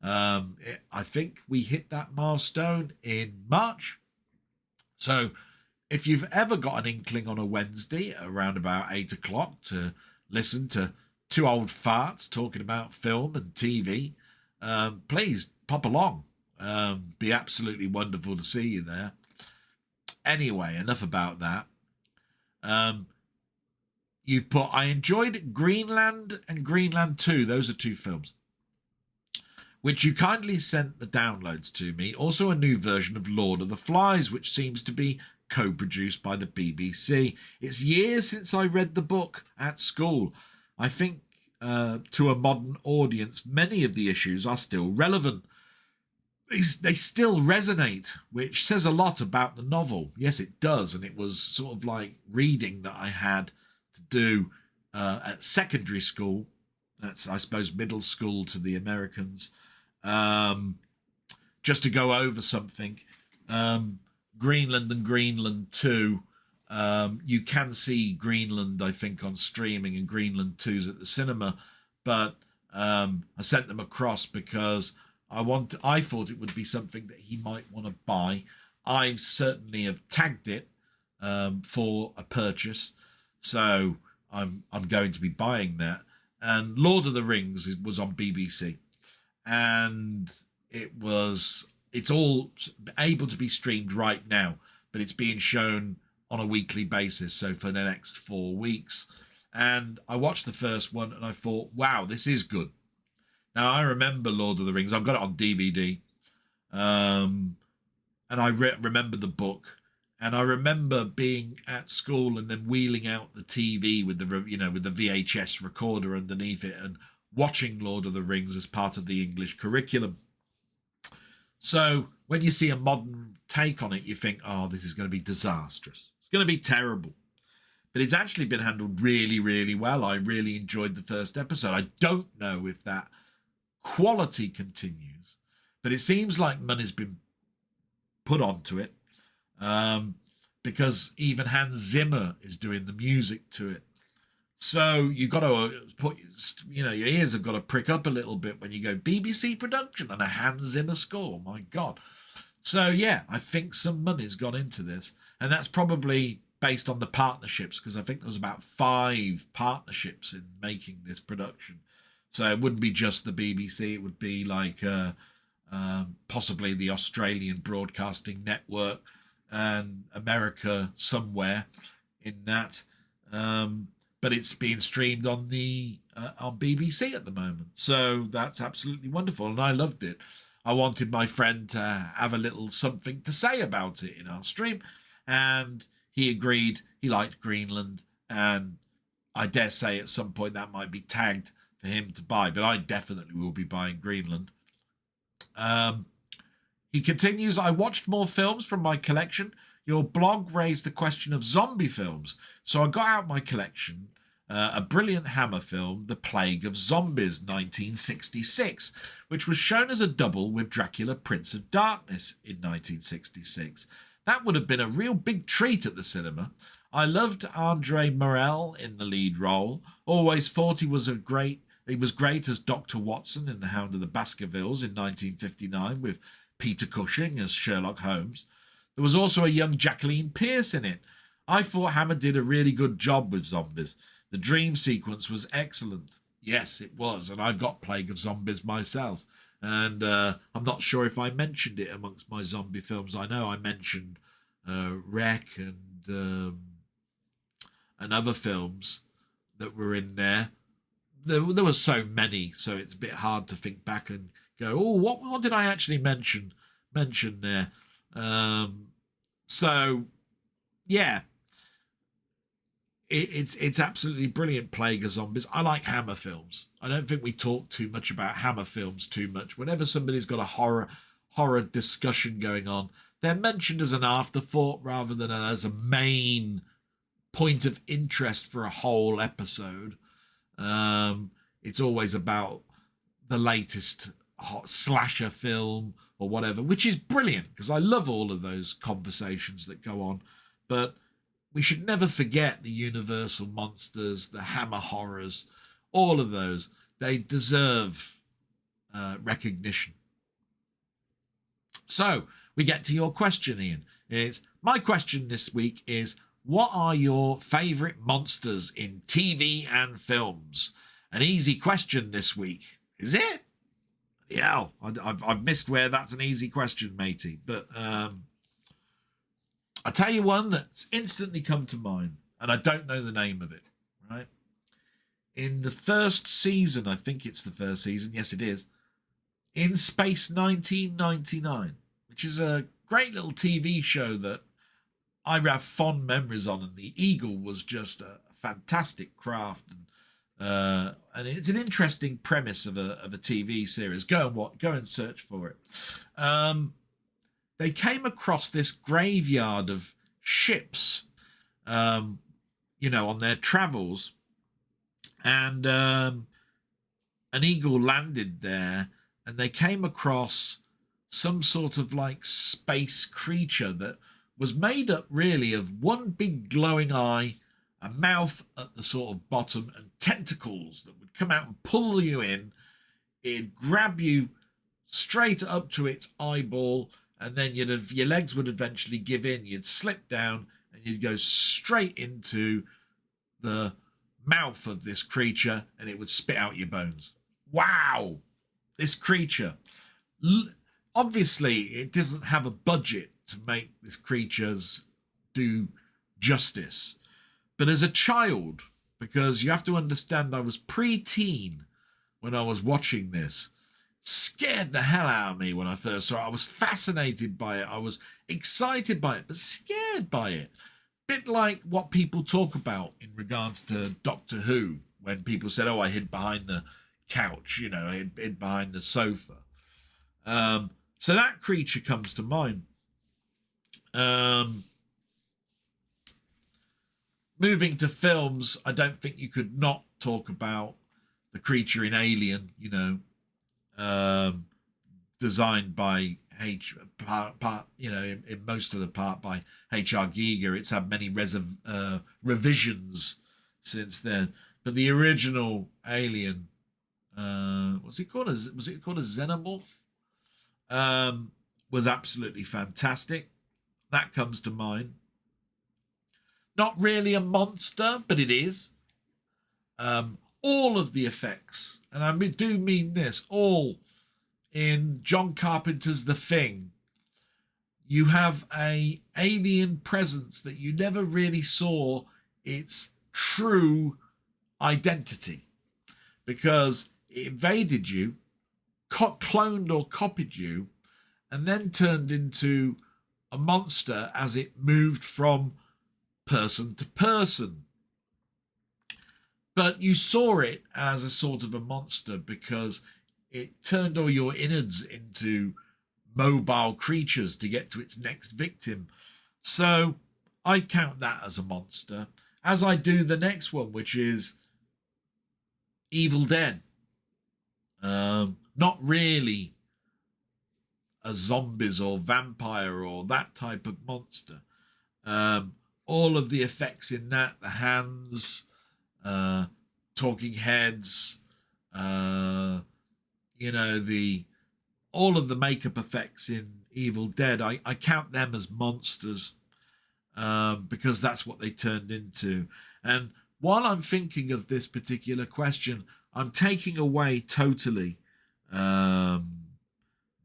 I think we hit that milestone in March. So if you've ever got an inkling on a Wednesday around about 8 o'clock to listen to two old farts talking about film and TV, please pop along. Be absolutely wonderful to see you there. Anyway, enough about that. You've put, "I enjoyed Greenland and Greenland 2. Those are two films, which you kindly sent the downloads to me. Also a new version of Lord of the Flies, which seems to be co-produced by the BBC. It's years since I read the book at school. I think to a modern audience, many of the issues are still relevant. They still resonate, which says a lot about the novel." Yes, it does. And it was sort of like reading that I had to do at secondary school. That's, I suppose, middle school to the Americans. Just to go over something. Greenland and Greenland 2. You can see Greenland, I think, on streaming, and Greenland 2's at the cinema. But I sent them across because I thought it would be something that he might want to buy. I certainly have tagged it for a purchase, so I'm going to be buying that. And Lord of the Rings was on BBC, and it's all able to be streamed right now, but it's being shown on a weekly basis, so for the next 4 weeks. And I watched the first one and I thought, wow, this is good. Now, I remember Lord of the Rings. I've got it on DVD. And I remember the book. And I remember being at school and then wheeling out the TV with the VHS recorder underneath it and watching Lord of the Rings as part of the English curriculum. So when you see a modern take on it, you think, oh, this is going to be disastrous. It's going to be terrible. But it's actually been handled really, really well. I really enjoyed the first episode. I don't know if that quality continues, but it seems like money's been put onto it, because even Hans Zimmer is doing the music to it. So you got to put, your ears have got to prick up a little bit when you go BBC production and a Hans Zimmer score. My God. So yeah, I think some money's gone into this, and that's probably based on the partnerships, because I think there was about 5 partnerships in making this production. So it wouldn't be just the BBC. It would be like possibly the Australian Broadcasting Network and America somewhere in that. But it's being streamed on on BBC at the moment. So that's absolutely wonderful. And I loved it. I wanted my friend to have a little something to say about it in our stream. And he agreed. He liked Greenland. And I dare say at some point that might be tagged for him to buy. But I definitely will be buying Greenland. He continues, I watched more films from my collection. Your blog raised the question of zombie films, so I got out my collection, a brilliant Hammer film, The Plague of Zombies, 1966, which was shown as a double with Dracula, Prince of Darkness in 1966. That would have been a real big treat at the cinema. I loved Andre Morel in the lead role. Always thought he was great as Dr. Watson in The Hound of the Baskervilles in 1959 with Peter Cushing as Sherlock Holmes. There was also a young Jacqueline Pearce in it. I thought Hammer did a really good job with zombies. The dream sequence was excellent. Yes, it was, and I've got Plague of Zombies myself. And I'm not sure if I mentioned it amongst my zombie films. I know I mentioned Wreck and other films that were in there. There were so many, so it's a bit hard to think back and go, oh, what did I actually mention there? So, yeah, it's absolutely brilliant, Plague of Zombies. I like Hammer films. I don't think we talk too much about Hammer films too much. Whenever somebody's got a horror discussion going on, they're mentioned as an afterthought rather than as a main point of interest for a whole episode. It's always about the latest hot slasher film or whatever, which is brilliant because I love all of those conversations that go on. But we should never forget the Universal monsters, the Hammer horrors, all of those. They deserve recognition. So we get to your question, Ian. My question this week is, what are your favourite monsters in TV and films? An easy question this week, is it? Yeah, I've missed where that's an easy question, matey. But I'll tell you one that's instantly come to mind, and I don't know the name of it, right? In the first season, I think it's the first season, yes it is, In Space 1999, which is a great little TV show that I have fond memories on, and the Eagle was just a fantastic craft, and it's an interesting premise of a TV series. Go and search for it. They came across this graveyard of ships, on their travels, and an Eagle landed there, and they came across some sort of like space creature that was made up really of one big glowing eye, a mouth at the sort of bottom, and tentacles that would come out and pull you in. It'd grab you straight up to its eyeball, and then your legs would eventually give in. You'd slip down and you'd go straight into the mouth of this creature, and it would spit out your bones. Wow, this creature. Obviously, it doesn't have a budget to make this creatures do justice. But as a child, because you have to understand I was pre-teen when I was watching this, scared the hell out of me when I first saw it. I was fascinated by it. I was excited by it, but scared by it. Bit like what people talk about in regards to Doctor Who, when people said, oh, I hid behind the couch, you know, I hid behind the sofa. So that creature comes to mind. Moving to films, I don't think you could not talk about the creature in Alien, you know, designed by in most of the part by H.R. Giger. It's had many revisions since then, but the original Alien, was it called a xenomorph? Was absolutely fantastic. That comes to mind. Not really a monster, but it is. All of the effects, and I do mean this, all in John Carpenter's The Thing. You have a alien presence that you never really saw its true identity, because it invaded you, cloned or copied you, and then turned into a monster as it moved from person to person. But you saw it as a sort of a monster because it turned all your innards into mobile creatures to get to its next victim. So I count that as a monster, as I do the next one, which is Evil Dead. Not really a zombies or vampire or that type of monster. All of the effects in that, the hands, talking heads, all of the makeup effects in Evil Dead, I count them as monsters, because that's what they turned into. And while I'm thinking of this particular question, I'm taking away totally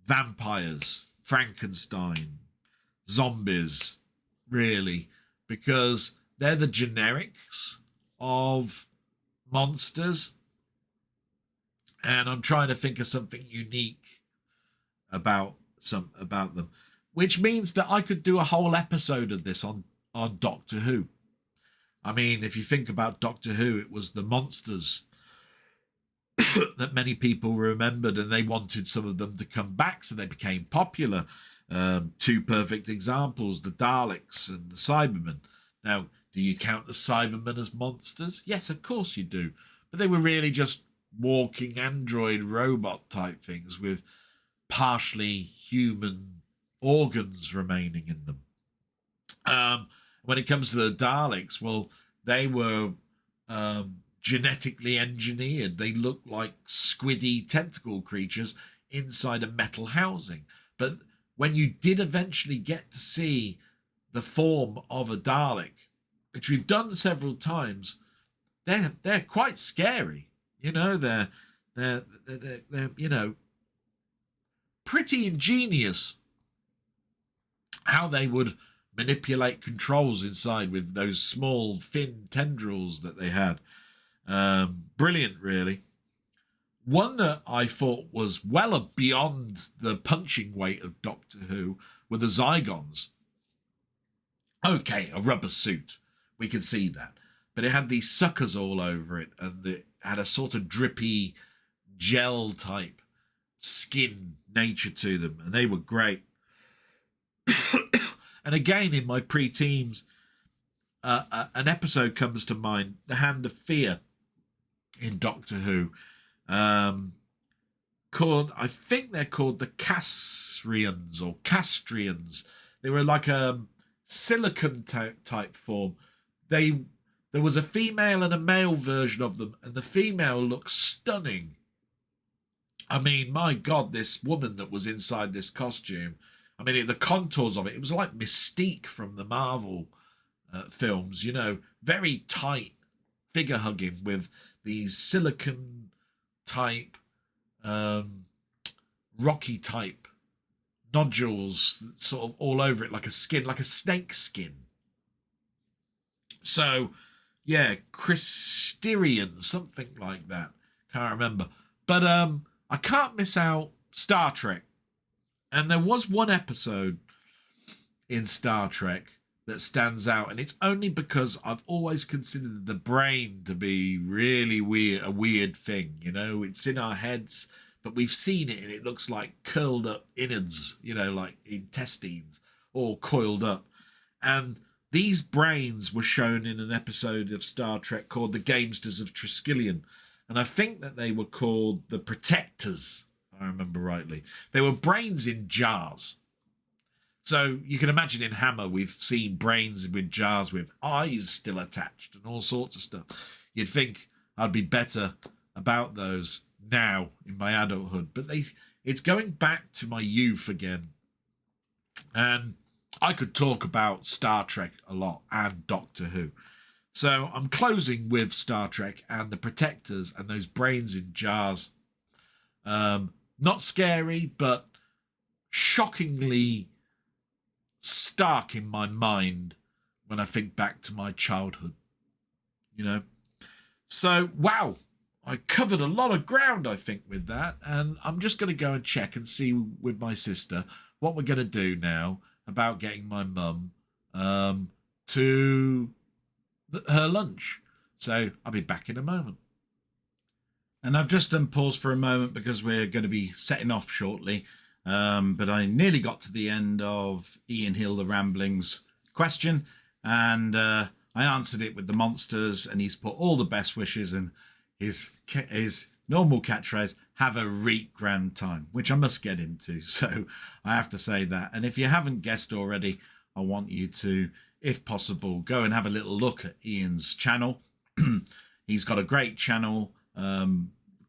vampires, Frankenstein, zombies, really, because they're the generics of monsters, and I'm trying to think of something unique about them, which means that I could do a whole episode of this on Doctor Who. I mean, if you think about Doctor Who, it was the monsters that many people remembered, and they wanted some of them to come back, so they became popular. Two perfect examples, the Daleks and the Cybermen. Now, do you count the Cybermen as monsters? Yes, of course you do. But they were really just walking android robot type things with partially human organs remaining in them. When it comes to the Daleks, well, they were genetically engineered. They looked like squiddy tentacle creatures inside a metal housing. But when you did eventually get to see the form of a Dalek, which we've done several times, they're quite scary. You know, they're you know, pretty ingenious how they would manipulate controls inside with those small thin tendrils that they had. Brilliant, really. One that I thought was well beyond the punching weight of Doctor Who were the Zygons. Okay, a rubber suit, we can see that, but it had these suckers all over it, and it had a sort of drippy gel type skin nature to them, and they were great. And again, in my pre-teens, an episode comes to mind, The Hand of Fear in Doctor Who, called, I think they're called the Castrians or Castrians. They were like a silicon type form. There was a female and a male version of them, and the female looked stunning. I mean, my God, this woman that was inside this costume, I mean, the contours of it, it was like Mystique from the Marvel films, you know, very tight figure hugging with these silicon type, rocky type nodules sort of all over it, like a skin, like a snake skin. So, yeah, Christerian, something like that. Can't remember. But I can't miss out Star Trek. And there was one episode in Star Trek that stands out, and it's only because I've always considered the brain to be really weird, a weird thing. You know, it's in our heads, but we've seen it, and it looks like curled up innards, you know, like intestines, all coiled up. And these brains were shown in an episode of Star Trek called The Gamesters of Triskelion. And I think that they were called the Protectors, if I remember rightly. They were brains in jars. So you can imagine in Hammer, we've seen brains with jars with eyes still attached and all sorts of stuff. You'd think I'd be better about those now in my adulthood. But it's going back to my youth again. And I could talk about Star Trek a lot and Doctor Who. So I'm closing with Star Trek and the Protectors and those brains in jars. Not scary, but shockingly stark in my mind when I think back to my childhood, you know. So, wow, I covered a lot of ground, I think, with that. And I'm just going to go and check and see with my sister what we're going to do now about getting my mum to her lunch. So I'll be back in a moment. And I've just done pause for a moment because we're going to be setting off shortly. But I nearly got to the end of Ian Hill, the Ramblings question, and I answered it with the monsters, and he's put all the best wishes, and his normal catchphrase, have a reet grand time, which I must get into. So I have to say that. And if you haven't guessed already, I want you to, if possible, go and have a little look at Ian's channel. He's got a great channel,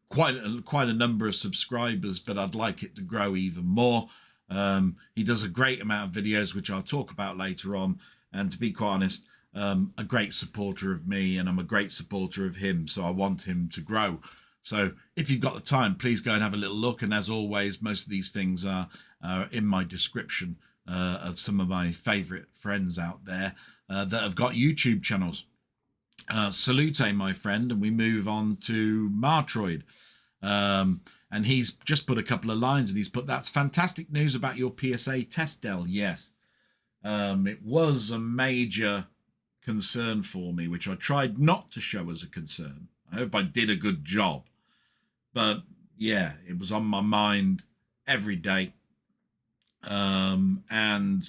quite a number of subscribers, but I'd like it to grow even more. He does a great amount of videos, which I'll talk about later on. And to be quite honest, a great supporter of me, and I'm a great supporter of him. So I want him to grow. So if you've got the time, please go and have a little look. And as always, most of these things are in my description of some of my favorite friends out there that have got YouTube channels. Salute, my friend, and we move on to Martroid. And he's just put a couple of lines, and he's put, that's fantastic news about your PSA test, Del. Yes. It was a major concern for me, which I tried not to show as a concern. I hope I did a good job. But yeah, it was on my mind every day. And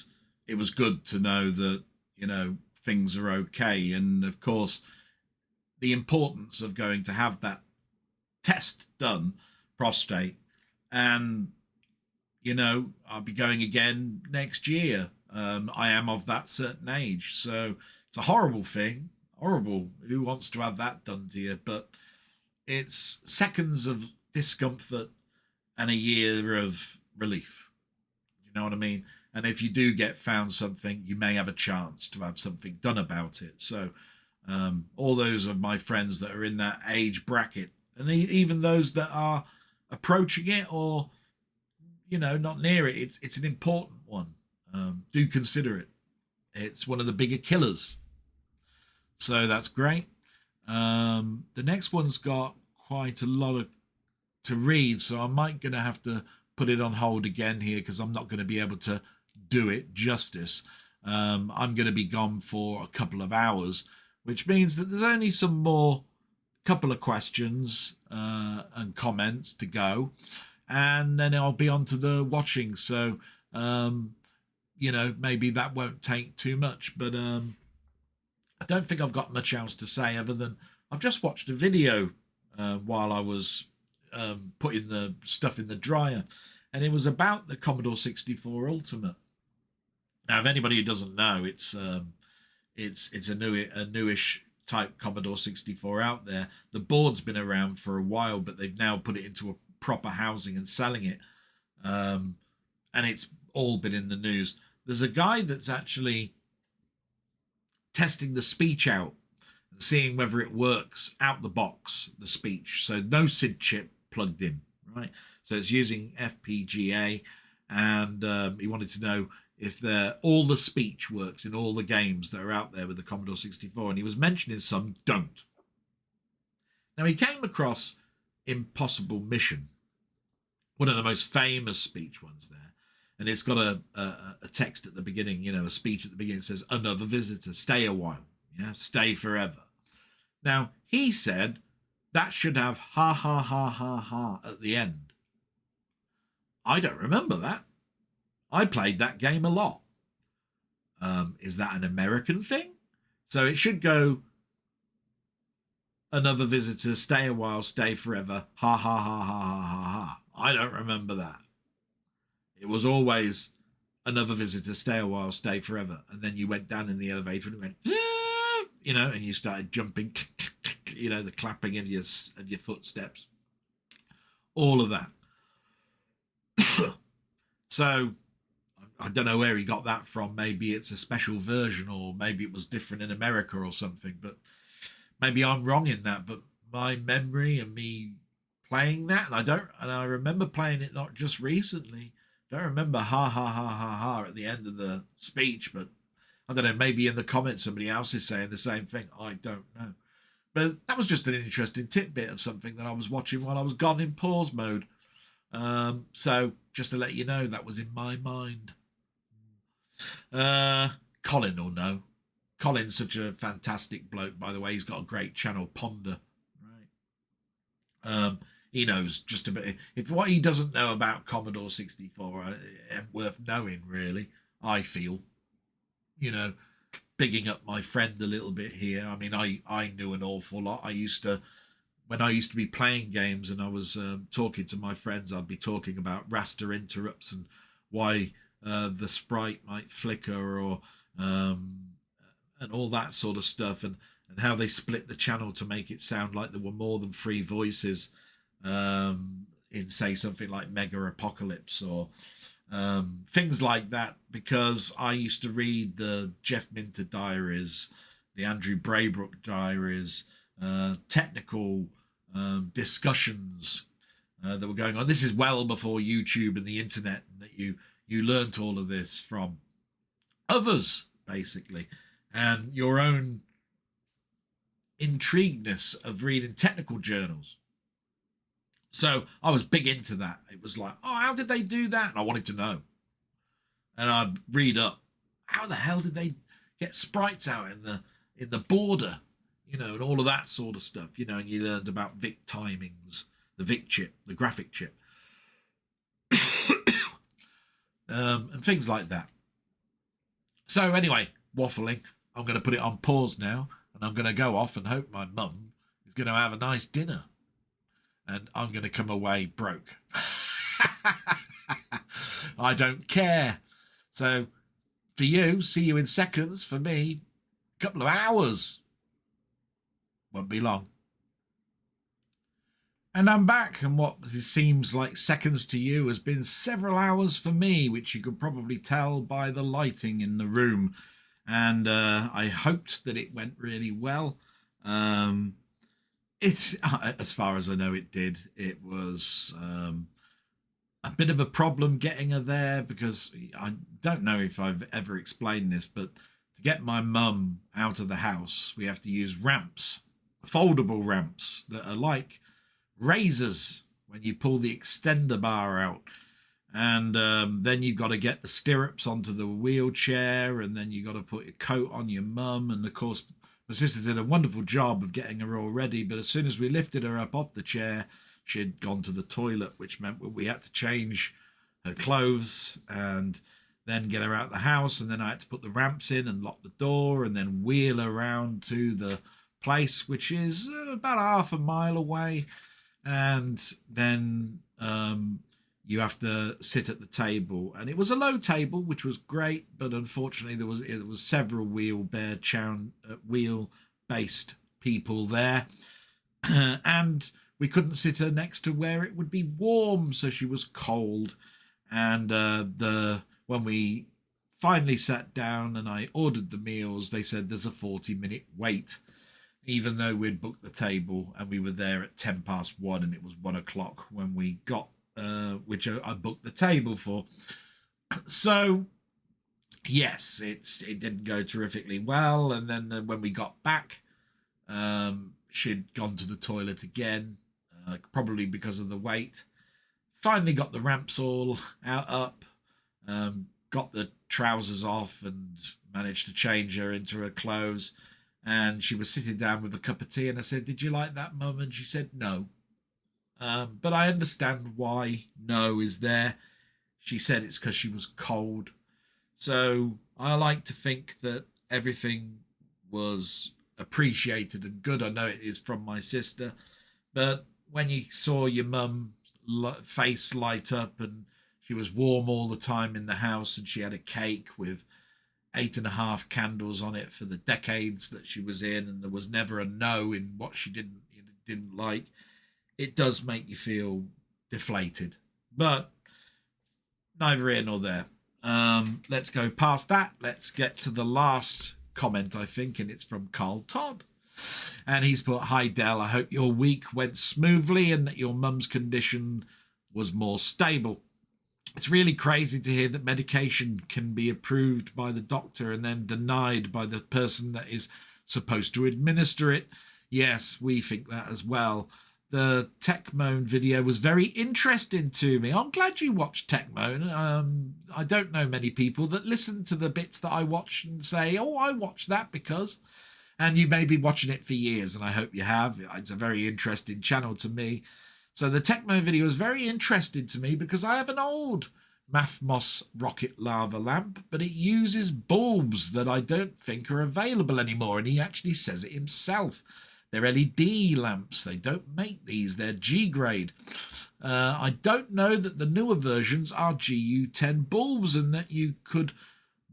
it was good to know that, you know, things are okay. And of course, the importance of going to have that test done, prostate, and, you know, I'll be going again next year. I am of that certain age. So it's a horrible thing. Horrible. Who wants to have that done to you? But it's seconds of discomfort and a year of relief. You know what I mean? And if you do get found something, you may have a chance to have something done about it. So all those of my friends that are in that age bracket, and even those that are approaching it or, you know, not near it, it's an important one. Do consider it. It's one of the bigger killers. So that's great. The next one's got quite a lot to read, so I might going to have to put it on hold again here because I'm not going to be able to do it justice. I'm going to be gone for a couple of hours, which means that there's only some more couple of questions and comments to go, and then I'll be on to the watching. So, you know, maybe that won't take too much, but I don't think I've got much else to say other than I've just watched a video while I was putting the stuff in the dryer, and it was about the Commodore 64 Ultimate. Now, if anybody who doesn't know, it's a newish type Commodore 64 out there. The board's been around for a while, but they've now put it into a proper housing and selling it. And it's all been in the news. There's a guy that's actually testing the speech out and seeing whether it works out the box, the speech. So no SID chip plugged in, right? So it's using FPGA, and he wanted to know if all the speech works in all the games that are out there with the Commodore 64, and he was mentioning some don't. Now, he came across Impossible Mission, one of the most famous speech ones there, and it's got a text at the beginning, you know, a speech at the beginning that says, another visitor, stay a while, yeah, stay forever. Now, he said that should have ha, ha, ha, ha, ha at the end. I don't remember that. I played that game a lot. Is that an American thing? So it should go, another visitor, stay a while, stay forever, ha, ha, ha, ha, ha, ha, ha. I don't remember that. It was always another visitor, stay a while, stay forever. And then you went down in the elevator and it went, you know, and you started jumping, you know, the clapping of your footsteps. All of that. So I don't know where he got that from. Maybe it's a special version, or maybe it was different in America or something, but maybe I'm wrong in that. But my memory and me playing that, and I remember playing it not just recently. Don't remember ha ha ha ha ha at the end of the speech, but I don't know, maybe in the comments somebody else is saying the same thing. I don't know. But that was just an interesting tidbit of something that I was watching while I was gone in pause mode. So just to let you know, that was in my mind. Colin will know. Colin's such a fantastic bloke, by the way. He's got a great channel, Ponder. Right. He knows just a bit. If what he doesn't know about Commodore 64 ain't worth knowing, really, I feel. You know, bigging up my friend a little bit here. I mean, I knew an awful lot. When I used to be playing games and I was talking to my friends, I'd be talking about raster interrupts and why the sprite might flicker, or and all that sort of stuff, and how they split the channel to make it sound like there were more than 3 voices in, say, something like Mega Apocalypse, or things like that, because I used to read the Jeff Minter diaries, the Andrew Braybrook diaries, technical discussions that were going on. This is well before YouTube and the internet, and that you learnt all of this from others, basically, and your own intrigueness of reading technical journals. So I was big into that. It was like, oh, how did they do that? And I wanted to know. And I'd read up, how the hell did they get sprites out in the border, you know, and all of that sort of stuff, you know, and you learned about VIC timings, the VIC chip, the graphic chip, and things like that. So anyway, waffling, I'm going to put it on pause now, and I'm going to go off and hope my mum is going to have a nice dinner, and I'm going to come away broke. I don't care. So for you, see you in seconds. For me, a couple of hours. Won't be long. And I'm back, and what seems like seconds to you has been several hours for me, which you could probably tell by the lighting in the room. And I hoped that it went really well. It's, as far as I know, it did. It was a bit of a problem getting her there, because I don't know if I've ever explained this, but to get my mum out of the house, we have to use ramps, foldable ramps that are like razors when you pull the extender bar out. And then you've got to get the stirrups onto the wheelchair, and then you've got to put a coat on your mum. And of course, my sister did a wonderful job of getting her all ready, but as soon as we lifted her up off the chair, she'd gone to the toilet, which meant we had to change her clothes and then get her out the house. And then I had to put the ramps in and lock the door and then wheel her around to the place, which is about half a mile away. And then you have to sit at the table, and it was a low table, which was great, but unfortunately there was several wheel-based people there, and we couldn't sit her next to where it would be warm, so she was cold. And the when we finally sat down and I ordered the meals, they said there's a 40-minute wait, even though we'd booked the table and we were there at 1:10 and it was 1 o'clock when we got, which I booked the table for. So yes, it didn't go terrifically well. And then when we got back, she'd gone to the toilet again, probably because of the wait. Finally got the ramps all up, got the trousers off and managed to change her into her clothes. And she was sitting down with a cup of tea, and I said, "Did you like that, Mum?" And she said, "No." But I understand why no is there. She said it's because she was cold. So I like to think that everything was appreciated and good. I know it is from my sister. But when you saw your mum face light up, and she was warm all the time in the house, and she had a cake with 8.5 candles on it for the decades that she was in, and there was never a no in what she didn't like, it does make you feel deflated. But neither here nor there. Let's go past that. Let's get to the last comment, I think, and it's from Carl Todd. And he's put, "Hi Del, I hope your week went smoothly and that your mum's condition was more stable. It's really crazy to hear that medication can be approved by the doctor and then denied by the person that is supposed to administer it. Yes, we think that as well. The Techmoan video was very interesting to me." I'm glad you watched Techmoan. I don't know many people that listen to the bits that I watch and say, "Oh, I watched that because..." And you may be watching it for years, and I hope you have. It's a very interesting channel to me. So the Techmoan video is very interesting to me because I have an old Mathmos rocket lava lamp, but it uses bulbs that I don't think are available anymore, and he actually says it himself. They're LED lamps. They don't make these. They're G grade. I don't know that the newer versions are GU10 bulbs and that you could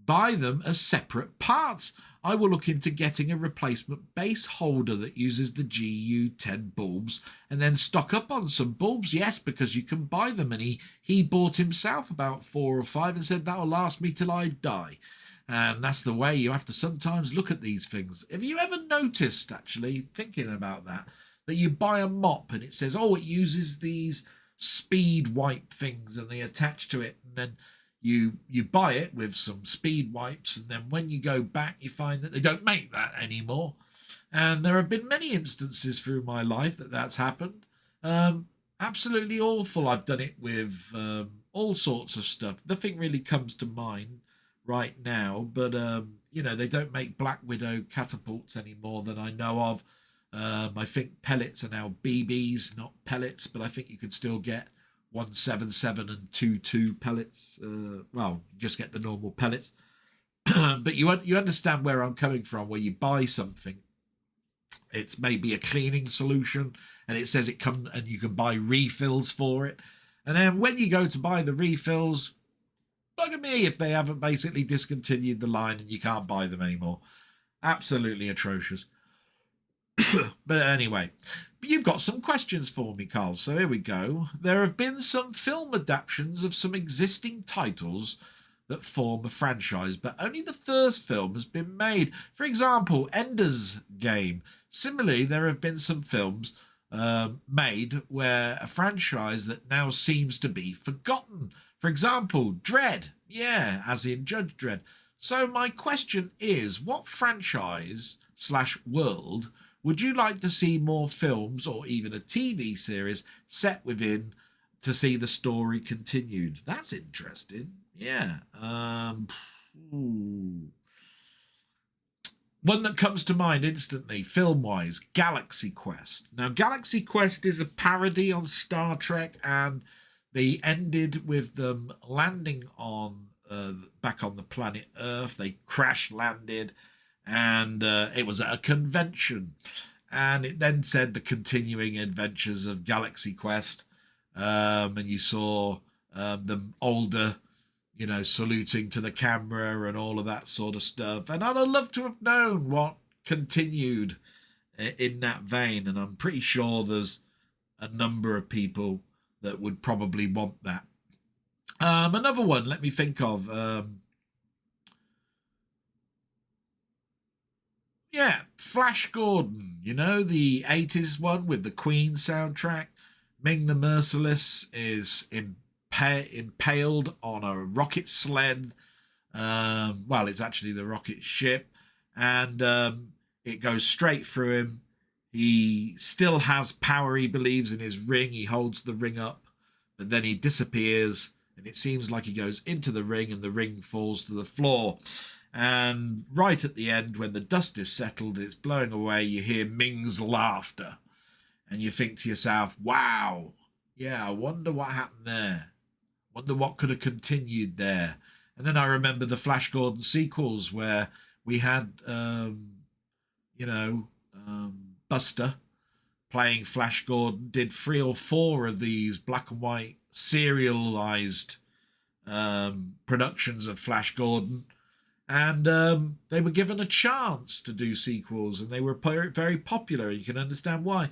buy them as separate parts. I will look into getting a replacement base holder that uses the GU10 bulbs and then stock up on some bulbs. Yes, because you can buy them. And he bought himself about 4 or 5 and said that'll last me till I die. And that's the way you have to sometimes look at these things. Have you ever noticed, actually, thinking about that you buy a mop and it says, oh, it uses these speed wipe things and they attach to it, and then you buy it with some speed wipes, and then when you go back you find that they don't make that anymore. And there have been many instances through my life that's happened. Absolutely awful. I've done it with all sorts of stuff. Nothing really comes to mind right now, but they don't make Black Widow catapults anymore that I know of. I think pellets are now BBs, not pellets, but I think you can still get 177 and 22 pellets. Just get the normal pellets. But you understand where I'm coming from, where you buy something, it's maybe a cleaning solution, and it says it comes, and you can buy refills for it. And then when you go to buy the refills, bugger me if they haven't basically discontinued the line and you can't buy them anymore. Absolutely atrocious. But anyway, you've got some questions for me, Carl. So here we go. There have been some film adaptations of some existing titles that form a franchise, but only the first film has been made. For example, Ender's Game. Similarly, there have been some films made where a franchise that now seems to be forgotten. For example, Dredd. Yeah, as in Judge Dredd. So my question is, what franchise/world would you like to see more films or even a TV series set within to see the story continued? That's interesting. Yeah. One that comes to mind instantly, film-wise, Galaxy Quest. Now, Galaxy Quest is a parody on Star Trek, and they ended with them landing on back on the planet Earth. They crash-landed, and it was at a convention. And it then said the continuing adventures of Galaxy Quest. And you saw them older, saluting to the camera and all of that sort of stuff. And I'd have loved to have known what continued in that vein. And I'm pretty sure there's a number of people that would probably want that. Another one, let me think of. Yeah, Flash Gordon, you know, the 80s one with the Queen soundtrack. Ming the Merciless is impaled on a rocket sled. Well, it's actually the rocket ship. And it goes straight through him. He still has power, he believes, in his ring. He holds the ring up, but then he disappears. And it seems like he goes into the ring and the ring falls to the floor. And right at the end, when the dust is settled, it's blowing away, you hear Ming's laughter. And you think to yourself, wow, yeah, I wonder what happened there. Wonder what could have continued there. And then I remember the Flash Gordon sequels where we had, Buster playing Flash Gordon, did 3 or 4 of these black and white serialized productions of Flash Gordon. And they were given a chance to do sequels, and they were very popular. You can understand why.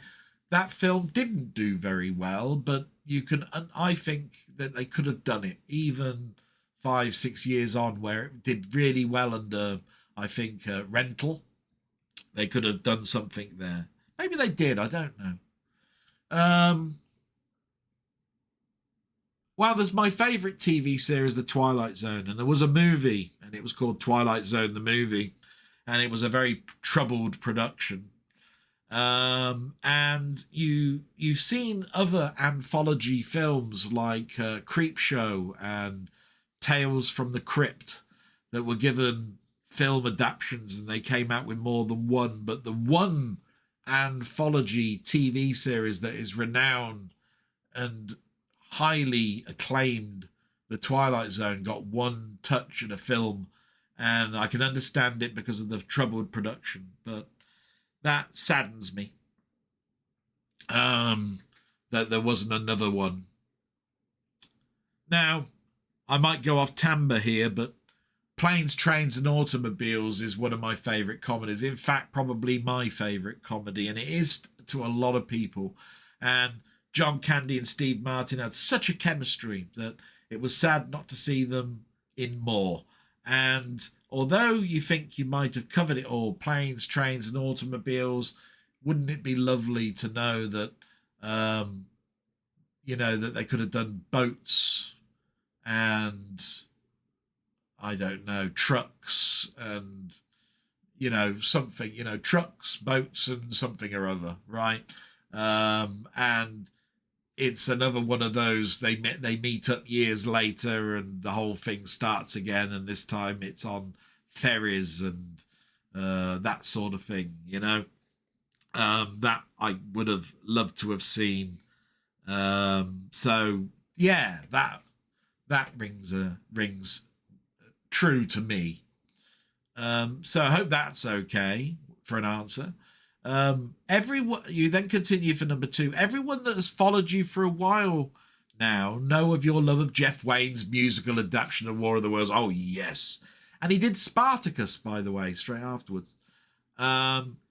That film didn't do very well, but I think that they could have done it even 5-6 years on, where it did really well under, I think, rental. They could have done something there. Maybe they did, I don't know. Well, there's my favourite TV series, The Twilight Zone, and there was a movie, and it was called Twilight Zone, the movie, and it was a very troubled production. And you've seen other anthology films like Creepshow and Tales from the Crypt that were given film adaptations, and they came out with more than one. But the one anthology TV series that is renowned and highly acclaimed, The Twilight Zone, got one touch in a film, and I can understand it because of the troubled production, but that saddens me that there wasn't another one. Now, I might go off timber here, but Planes, Trains and Automobiles is one of my favourite comedies. In fact, probably my favourite comedy, and it is to a lot of people. And John Candy and Steve Martin had such a chemistry that it was sad not to see them in more. And although you think you might have covered it all, Planes, Trains and Automobiles, wouldn't it be lovely to know that, that they could have done boats and, I don't know, trucks and, something, trucks, boats and something or other, right? And it's another one of those, they meet up years later and the whole thing starts again, and this time it's on ferries and that sort of thing, that I would have loved to have seen. So yeah, that rings true to me. So I hope that's okay for an answer. Everyone, you then continue for number 2. Everyone that has followed you for a while now know of your love of Jeff Wayne's musical adaptation of War of the Worlds. Oh yes, and he did Spartacus, by the way, straight afterwards.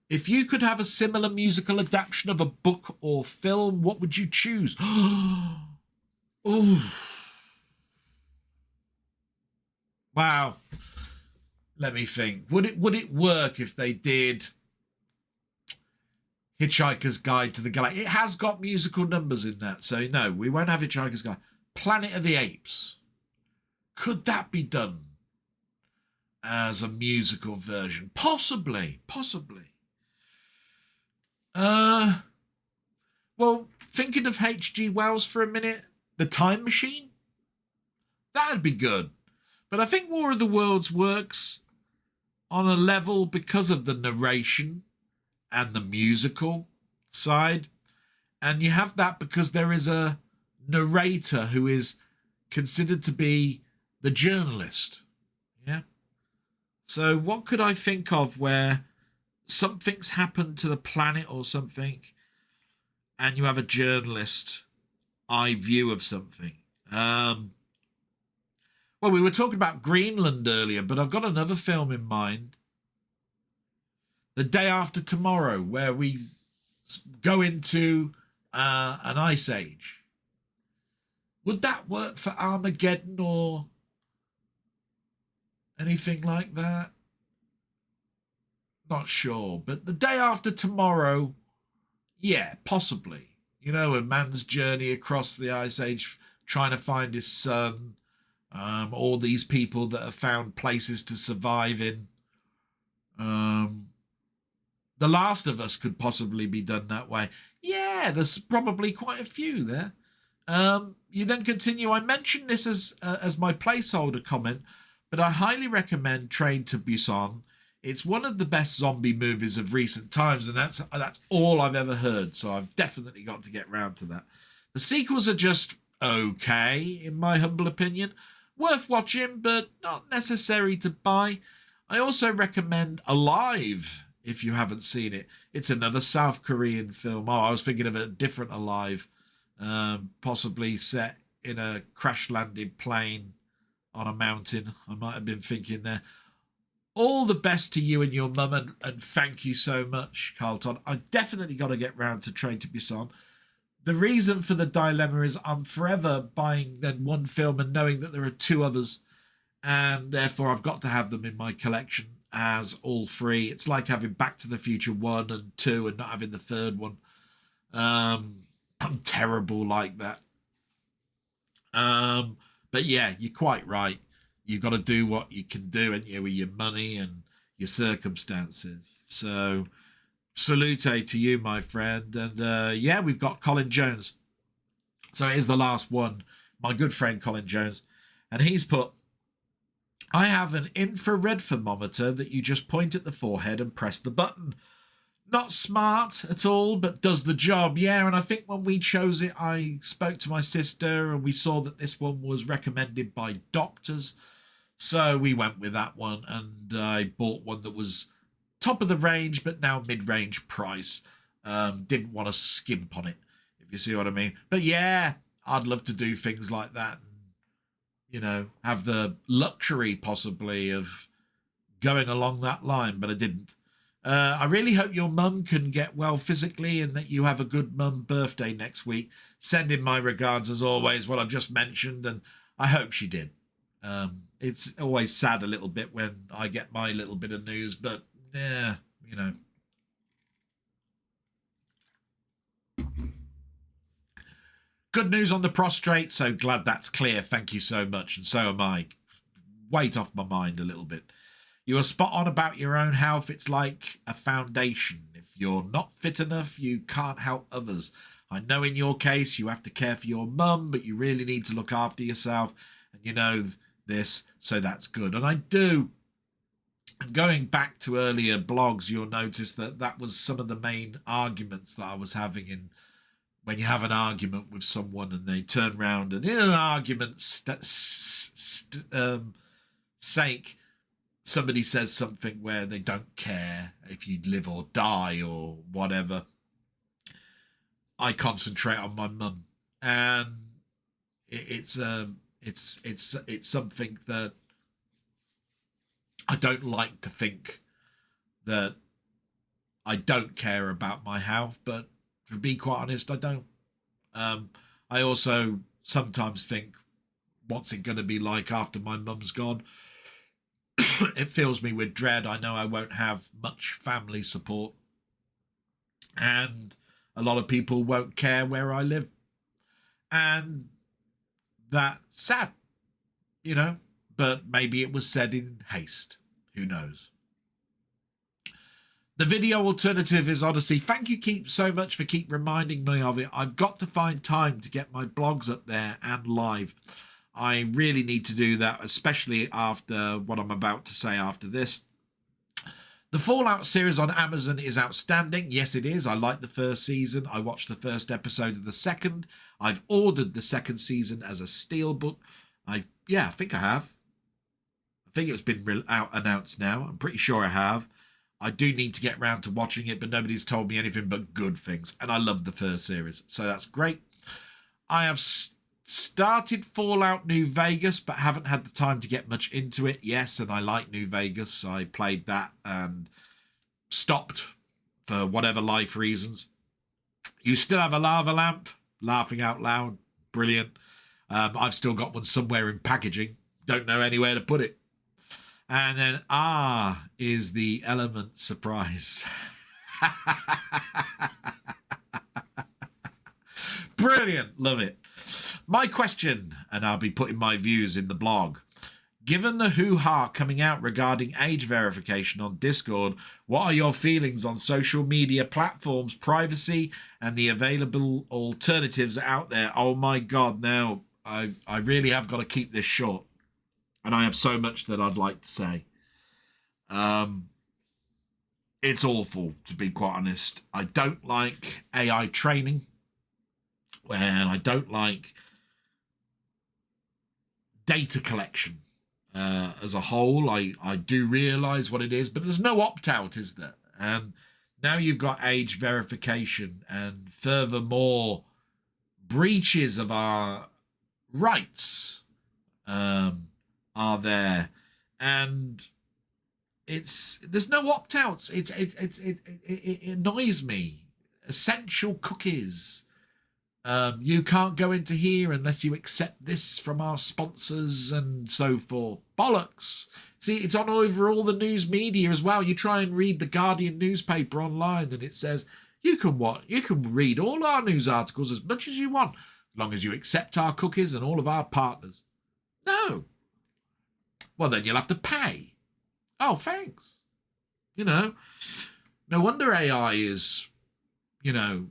If you could have a similar musical adaptation of a book or film, what would you choose? Oh, wow. Let me think. Would it work if they did Hitchhiker's Guide to the Galaxy? It has got musical numbers in that, so no, we won't have Hitchhiker's Guide. Planet of the Apes. Could that be done as a musical version? Possibly. Well, thinking of H.G. Wells for a minute, The Time Machine? That'd be good. But I think War of the Worlds works on a level because of the narration and the musical side. And you have that because there is a narrator who is considered to be the journalist. Yeah. So what could I think of where something's happened to the planet or something, and you have a journalist eye view of something? Well, we were talking about Greenland earlier, but I've got another film in mind. The Day After Tomorrow, where we go into an ice age. Would that work for Armageddon or anything like that? Not sure. But the day after tomorrow, yeah, possibly. You know, a man's journey across the Ice Age, trying to find his son. All these people that have found places to survive in. The Last of Us could possibly be done that way. Yeah, there's probably quite a few there. You then continue. I mentioned this as my placeholder comment, but I highly recommend Train to Busan. It's one of the best zombie movies of recent times, and that's all I've ever heard. So I've definitely got to get round to that. The sequels are just okay, in my humble opinion. Worth watching, but not necessary to buy. I also recommend Alive, if you haven't seen it. It's another South Korean film. Oh, I was thinking of a different Alive, possibly set in a crash-landed plane on a mountain. I might have been thinking there. All the best to you and your mum, and thank you so much, Carlton. I definitely got to get round to Train to Busan. The reason for the dilemma is I'm forever buying then one film and knowing that there are two others, and therefore I've got to have them in my collection as all three. It's like having Back to the Future 1 and 2 and not having the third one. I'm terrible like that. But yeah, you're quite right. You've got to do what you can do, and with your money and your circumstances. So salute to you, my friend. And yeah, we've got Colin Jones. So it is the last one. My good friend Colin Jones. And he's put, I have an infrared thermometer that you just point at the forehead and press the button. Not smart at all, but does the job. Yeah, and I think when we chose it, I spoke to my sister and we saw that this one was recommended by doctors. So we went with that one, and I bought one that was top of the range, but now mid-range price. Didn't want to skimp on it, if you see what I mean. But yeah, I'd love to do things like that. And, have the luxury possibly of going along that line, but I didn't. I really hope your mum can get well physically and that you have a good mum birthday next week. Send in my regards as always, what I've just mentioned, and I hope she did. It's always sad a little bit when I get my little bit of news, but yeah, Good news on the prostrate, so glad that's clear. Thank you so much, and so am I. Weight off my mind a little bit. You are spot on about your own health. It's like a foundation. If you're not fit enough, you can't help others. I know in your case you have to care for your mum, but you really need to look after yourself, and you know this, so that's good. And I do. And going back to earlier blogs, you'll notice that was some of the main arguments that I was having in when you have an argument with someone and they turn around and in an argument's sake, somebody says something where they don't care if you live or die or whatever. I concentrate on my mum, and it's something that I don't like to think that I don't care about my health, but to be quite honest, I don't. I also sometimes think, what's it going to be like after my mum's gone? It fills me with dread. I know I won't have much family support, and a lot of people won't care where I live, and that's sad, but maybe it was said in haste. Who knows? The video alternative is Odyssey. Thank you so much for keep reminding me of it. I've got to find time to get my blogs up there and live. I really need to do that, especially after what I'm about to say after this. The Fallout series on Amazon is outstanding. Yes, it is. I like the first season. I watched the first episode of the second. I've ordered the second season as a steelbook. I think I have. I think it's been announced now. I'm pretty sure I have. I do need to get round to watching it, but nobody's told me anything but good things. And I love the first series, so that's great. I have started Fallout New Vegas, but haven't had the time to get much into it. Yes, and I like New Vegas. I played that and stopped for whatever life reasons. You still have a lava lamp? Laughing out loud. Brilliant. I've still got one somewhere in packaging. Don't know anywhere to put it. And then R is the element surprise. Brilliant. Love it. My question, and I'll be putting my views in the blog. Given the hoo-ha coming out regarding age verification on Discord, what are your feelings on social media platforms, privacy, and the available alternatives out there? Oh my God, now I really have got to keep this short. And I have so much that I'd like to say. It's awful, to be quite honest. I don't like AI training. And I don't like data collection. As a whole, I do realise what it is, but there's no opt-out, is there? And now you've got age verification, and furthermore, breaches of our rights are there, and there's no opt-outs. It annoys me. Essential cookies. You can't go into here unless you accept this from our sponsors and so forth. Bollocks. See, it's on over all the news media as well. You try and read the Guardian newspaper online and it says, you can read all our news articles as much as you want, as long as you accept our cookies and all of our partners. No. Well, then you'll have to pay. Oh, thanks. No wonder AI is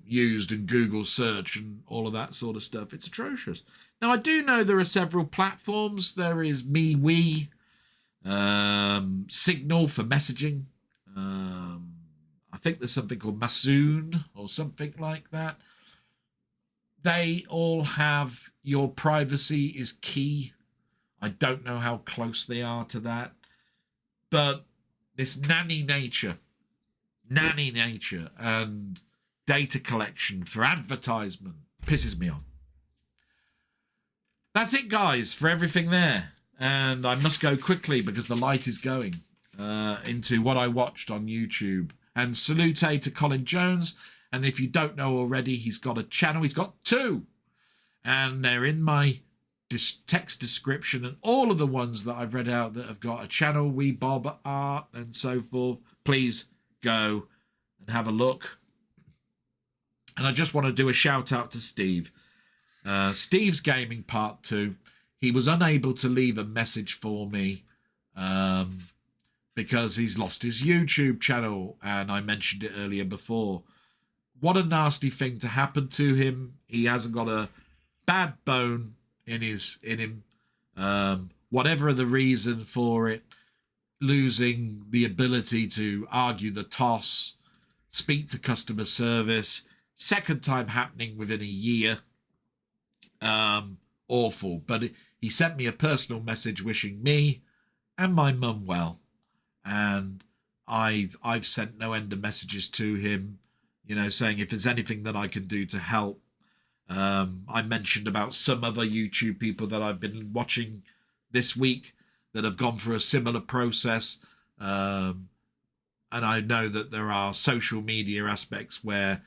used in Google search and all of that sort of stuff. It's atrocious. Now, I do know there are several platforms. There is MeWe, Signal for messaging. I think there's something called Masoon or something like that. They all have your privacy is key. I don't know how close they are to that. But this nanny nature and data collection for advertisement pisses me off. That's it, guys, for everything there. And I must go quickly because the light is going into what I watched on YouTube. And salute to Colin Jones. And if you don't know already, he's got a channel. He's got 2. And they're in my text description. And all of the ones that I've read out that have got a channel, Wee Bob Art and so forth, please go and have a look. And I just want to do a shout out to Steve. Steve's Gaming Part 2. He was unable to leave a message for me because he's lost his YouTube channel. And I mentioned it earlier before. What a nasty thing to happen to him. He hasn't got a bad bone in him. Whatever the reason for it, losing the ability to argue the toss, speak to customer service, second time happening within a year. Awful. But he sent me a personal message wishing me and my mum well. And I've sent no end of messages to him, saying if there's anything that I can do to help. I mentioned about some other YouTube people that I've been watching this week that have gone through a similar process. And I know that there are social media aspects where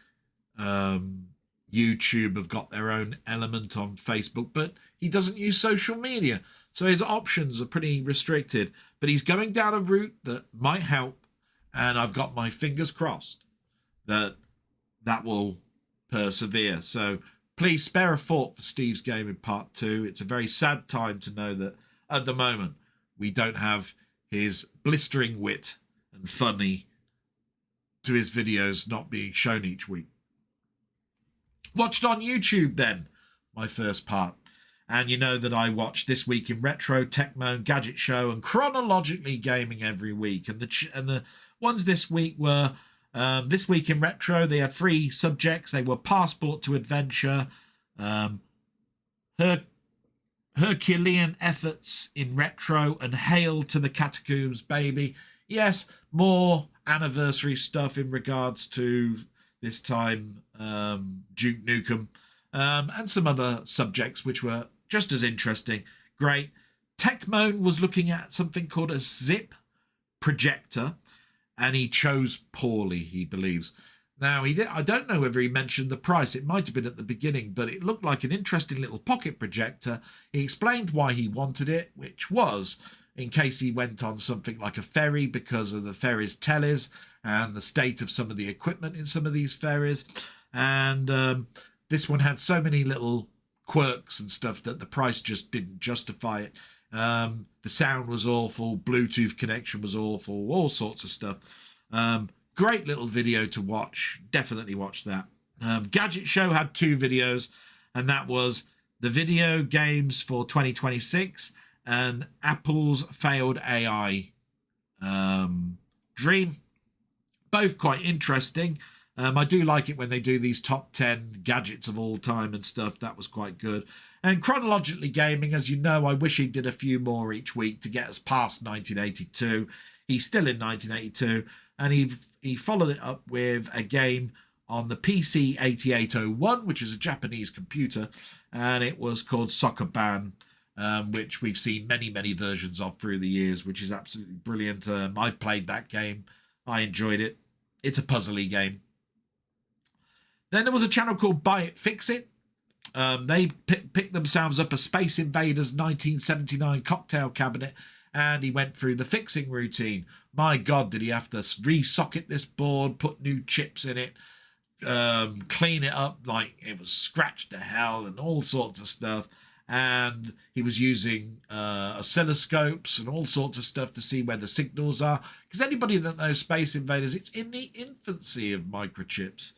YouTube have got their own element on Facebook, but he doesn't use social media. So his options are pretty restricted. But he's going down a route that might help. And I've got my fingers crossed that will persevere. So please spare a thought for Steve's Gaming Part 2. It's a very sad time to know that at the moment we don't have his blistering wit and funny to his videos not being shown each week. Watched on YouTube then, my first part. And you know that I watch This Week in Retro, Tech Moan, Gadget Show, and chronologically gaming every week. And the ones this week were This Week in Retro. They had 3 subjects. They were Passport to Adventure, Herculean Efforts in Retro, and Hail to the Catacombs, Baby. Yes, more anniversary stuff in regards to this time Duke Nukem, and some other subjects which were just as interesting. Great. Techmoan was looking at something called a zip projector, and he chose poorly, he believes. Now, I don't know whether he mentioned the price. It might have been at the beginning, but it looked like an interesting little pocket projector. He explained why he wanted it, which was in case he went on something like a ferry because of the ferry's tellies and the state of some of the equipment in some of these ferries. And this one had so many little quirks and stuff that the price just didn't justify it. The sound was awful, Bluetooth connection was awful, all sorts of stuff. Great little video to watch. Definitely watch that. Gadget Show had 2 videos, and that was the video games for 2026 and Apple's failed AI dream. Both quite interesting. I do like it when they do these top 10 gadgets of all time and stuff. That was quite good. And Chronologically Gaming, as you know, I wish he did a few more each week to get us past 1982. He's still in 1982. And he followed it up with a game on the PC 8801, which is a Japanese computer. And it was called Sokoban, which we've seen many, many versions of through the years, which is absolutely brilliant. I've played that game. I enjoyed it. It's a puzzly game. Then there was a channel called Buy It, Fix It. They picked themselves up a Space Invaders 1979 cocktail cabinet, and he went through the fixing routine. My God, did he have to re-socket this board, put new chips in it, clean it up like it was scratched to hell and all sorts of stuff. And he was using oscilloscopes and all sorts of stuff to see where the signals are. Because anybody that knows Space Invaders, it's in the infancy of microchips.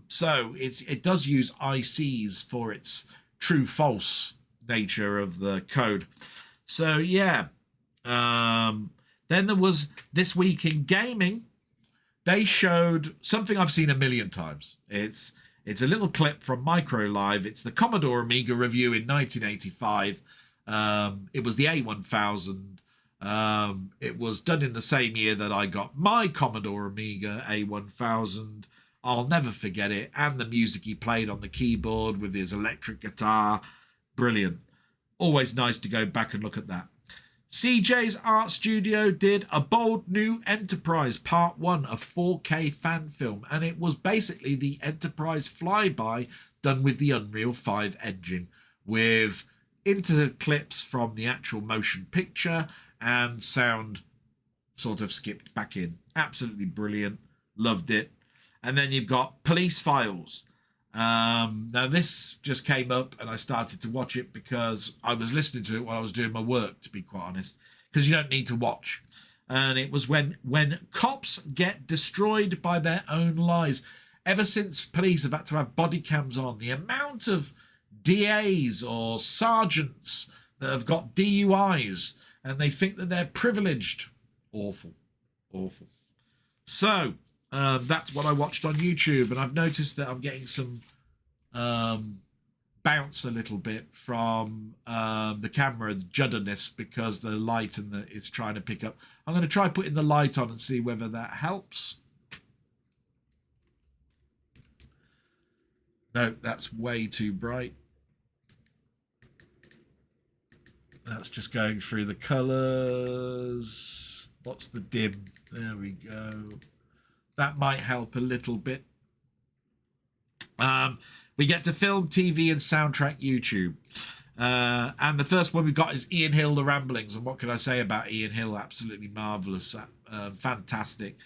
So it does use ICs for its true-false nature of the code. So, yeah. Then there was This Week in Gaming. They showed something I've seen a million times. It's a little clip from Micro Live. It's the Commodore Amiga review in 1985. It was the A1000. It was done in the same year that I got my Commodore Amiga A1000. I'll never forget it. And the music he played on the keyboard with his electric guitar. Brilliant. Always nice to go back and look at that. CJ's Art Studio did A Bold New Enterprise Part 1, a 4K fan film. And it was basically the Enterprise flyby done with the Unreal 5 engine, with interclips from the actual motion picture and sound sort of skipped back in. Absolutely brilliant. Loved it. And then you've got Police Files. Now this just came up and I started to watch it because I was listening to it while I was doing my work, to be quite honest, because you don't need to watch. And it was when cops get destroyed by their own lies. Ever since police have had to have body cams on, the amount of DAs or sergeants that have got DUIs and they think that they're privileged. Awful. So that's what I watched on YouTube, and I've noticed that I'm getting some bounce a little bit from the camera, the judderness, because the light and it's trying to pick up. I'm going to try putting the light on and see whether that helps. No, that's way too bright. That's just going through the colours. What's the dim? There we go. That might help a little bit. We get to film, TV and soundtrack YouTube. And the first one we've got is Ian Hill, The Ramblings. And what can I say about Ian Hill? Absolutely marvellous. Fantastic.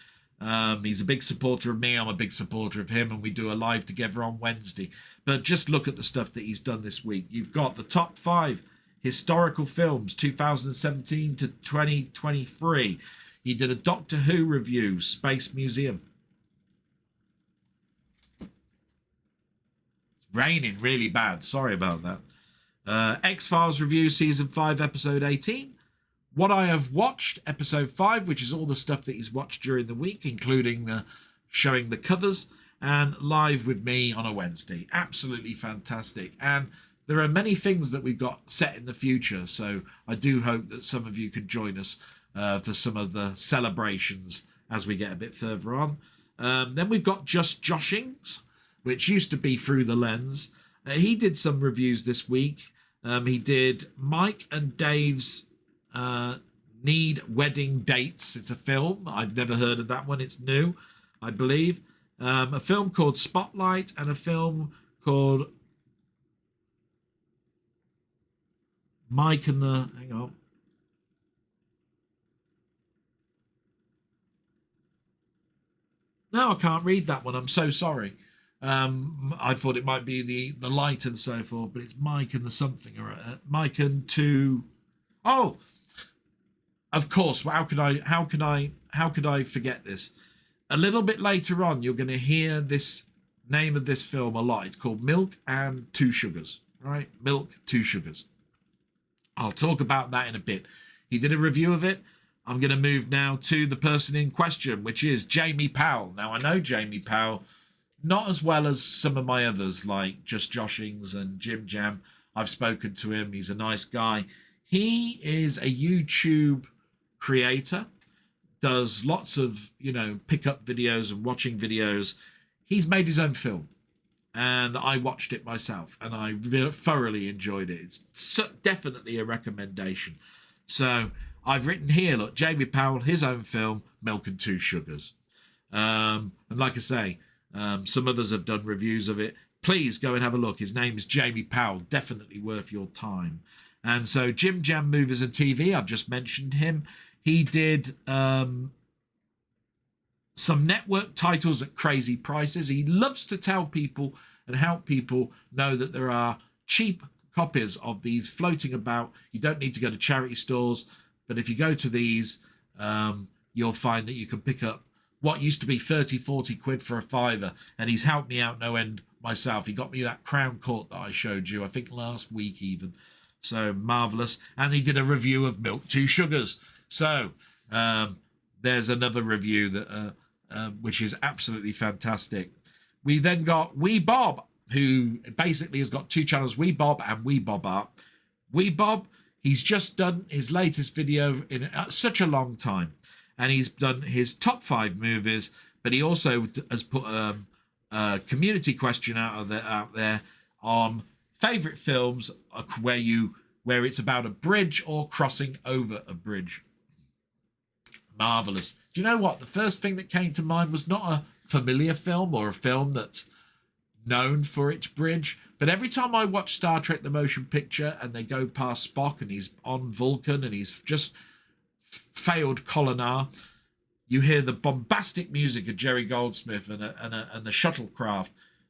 He's a big supporter of me. I'm a big supporter of him. And we do a live together on Wednesday. But just look at the stuff that he's done this week. You've got the top 5 historical films, 2017 to 2023. He did a Doctor Who review, Space Museum. It's raining really bad. Sorry about that. X-Files review, season 5, episode 18. What I Have Watched, episode 5, which is all the stuff that he's watched during the week, including showing the covers, and live with me on a Wednesday. Absolutely fantastic. And there are many things that we've got set in the future, so I do hope that some of you can join us for some of the celebrations as we get a bit further on. Then we've got Just Joshings, which used to be Through the Lens. He did some reviews this week. He did Mike and Dave's Need Wedding Dates. It's a film. I've never heard of that one. It's new, I believe. A film called Spotlight and a film called Mike and the... Hang on. No, I can't read that one. I'm so sorry. I thought it might be the light and so forth, but it's Mike and the something, or Mike and two. Oh, of course. How could I forget this? A little bit later on, you're going to hear this name of this film a lot. It's called Milk and Two Sugars, right? Milk, Two Sugars. I'll talk about that in a bit. He did a review of it. I'm going to move now to the person in question, which is Jamie Powell. Now, I know Jamie Powell not as well as some of my others, like Just Joshings and Jim Jam. I've spoken to him. He's a nice guy. He is a YouTube creator, does lots of, pick-up videos and watching videos. He's made his own film, and I watched it myself, and I thoroughly enjoyed it. It's definitely a recommendation. So I've written here, look, Jamie Powell, his own film, Milk and Two Sugars. And like I say, some others have done reviews of it. Please go and have a look. His name is Jamie Powell. Definitely worth your time. And so Jim Jam Movies and TV, I've just mentioned him. He did some network titles at crazy prices. He loves to tell people and help people know that there are cheap copies of these floating about. You don't need to go to charity stores. But if you go to these, you'll find that you can pick up what used to be 30, 40 quid for a fiver. And he's helped me out no end myself. He got me that Crown Court that I showed you, I think last week even. So marvellous. And he did a review of Milk, Two Sugars. So there's another review that which is absolutely fantastic. We then got Wee Bob, who basically has got two channels, Wee Bob and Wee Bob Art. Wee Bob, he's just done his latest video in such a long time. And he's done his top 5 movies, but he also has put a community question out there on favourite films where it's about a bridge or crossing over a bridge. Marvellous. Do you know what? The first thing that came to mind was not a familiar film or a film that's known for its bridge, but every time I watch Star Trek the Motion Picture and they go past Spock and he's on Vulcan and he's just failed Kolinar, you hear the bombastic music of Jerry Goldsmith and the shuttlecraft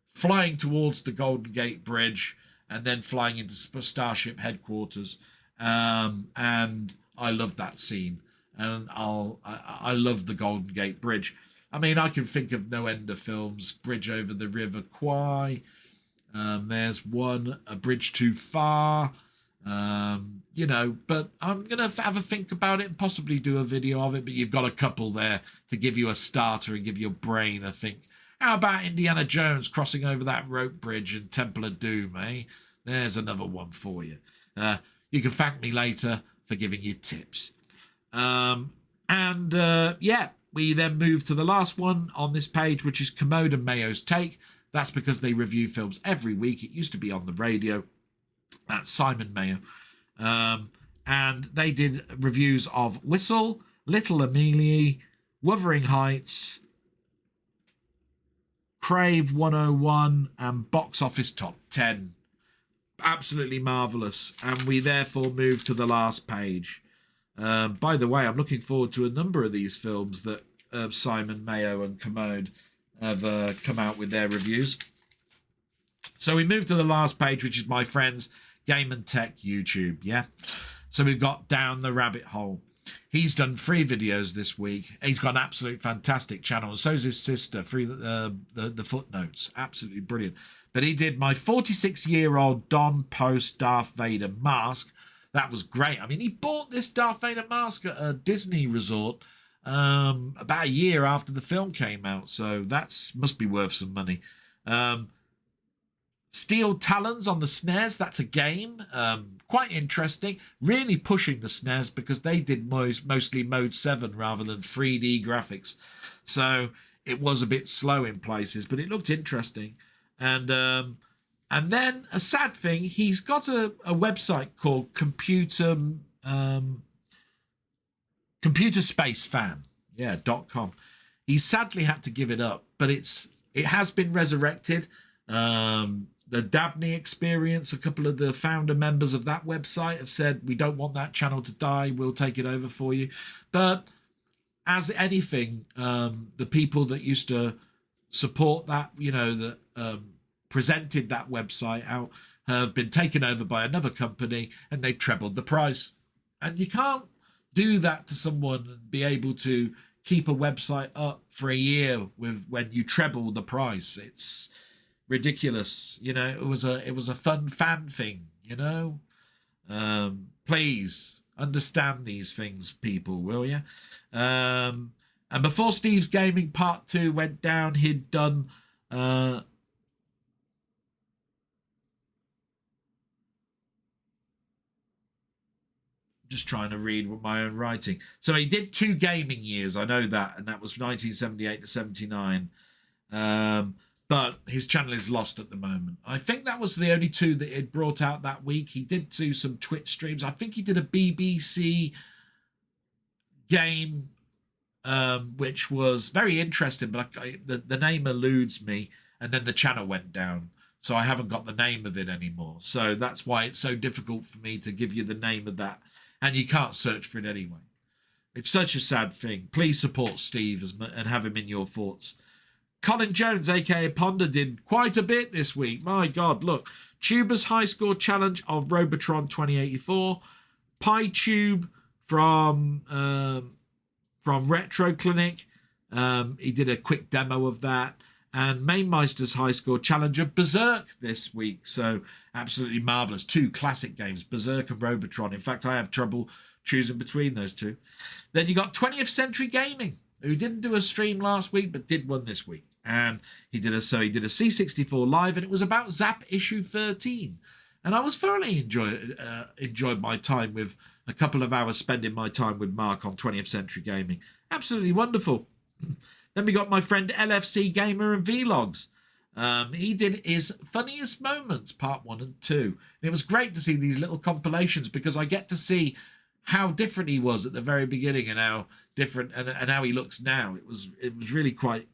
flying towards the Golden Gate Bridge and then flying into Starship headquarters. And I love that scene. And I love the Golden Gate Bridge. I mean, I can think of no end of films. Bridge over the River Kwai. There's one, A Bridge Too Far. But I'm going to have a think about it and possibly do a video of it. But you've got a couple there to give you a starter and give your brain a think. How about Indiana Jones crossing over that rope bridge in Temple of Doom, eh? There's another one for you. You can thank me later for giving you tips. We then move to the last one on this page, which is Commode and Mayo's Take. That's because they review films every week. It used to be on the radio. That's Simon Mayo. And they did reviews of Whistle, Little Amelie, Wuthering Heights, Crave 101, and Box Office Top 10. Absolutely marvellous. And we therefore move to the last page. By the way, I'm looking forward to a number of these films that Simon Mayo and Commode have come out with their reviews. So we move to the last page, which is my friend's Game and Tech YouTube. Yeah. So we've got Down the Rabbit Hole. He's done 3 videos this week. He's got an absolute fantastic channel. And so's his sister, the footnotes. Absolutely brilliant. But he did my 46-year-old Don Post Darth Vader mask. That was great. I mean, he bought this Darth Vader mask at a Disney resort about a year after the film came out. So that must be worth some money. Steel Talons on the SNES. That's a game. Quite interesting. Really pushing the SNES because they did mostly Mode 7 rather than 3D graphics. So it was a bit slow in places, but it looked interesting. And then a sad thing, he's got a website called Computer Space Fan, .com. He sadly had to give it up, but it's it has been resurrected. The Dabney Experience, a couple of the founder members of that website have said, we don't want that channel to die, we'll take it over for you. But as anything, the people that used to support that, that presented that website out, have been taken over by another company, and they've trebled the price. And you can't do that to someone and be able to keep a website up for a year when you treble the price. It's ridiculous. It was a fun fan thing. Please understand these things, people, will you? And before Steve's Gaming Part 2 went down, he'd done just trying to read my own writing. So he did 2 gaming years, I know that, and that was 1978 to 79. But his channel is lost at the moment. I think that was the only 2 that it brought out that week. He did do some Twitch streams. I think he did a BBC game, which was very interesting, but the name eludes me, and then the channel went down. So I haven't got the name of it anymore. So that's why it's so difficult for me to give you the name of that. And you can't search for it anyway. It's such a sad thing. Please support Steve and have him in your thoughts. Colin Jones, a.k.a. Ponder, did quite a bit this week. My God, look. Tuber's high score challenge of Robotron 2084. PyTube from Retro Clinic. He did a quick demo of that. And Mainmeister's high score challenge of Berserk this week. So absolutely marvellous. 2 classic games, Berserk and Robotron. In fact, I have trouble choosing between those 2. Then you got 20th Century Gaming, who didn't do a stream last week, but did one this week. And he did a C64 live, and it was about Zap issue 13. And I was thoroughly enjoyed my time with a couple of hours spending my time with Mark on 20th Century Gaming. Absolutely wonderful. Then we got my friend LFC Gamer and Vlogs. He did his funniest moments, part 1 and 2. And it was great to see these little compilations, because I get to see how different he was at the very beginning and how different and how he looks now. It was really quite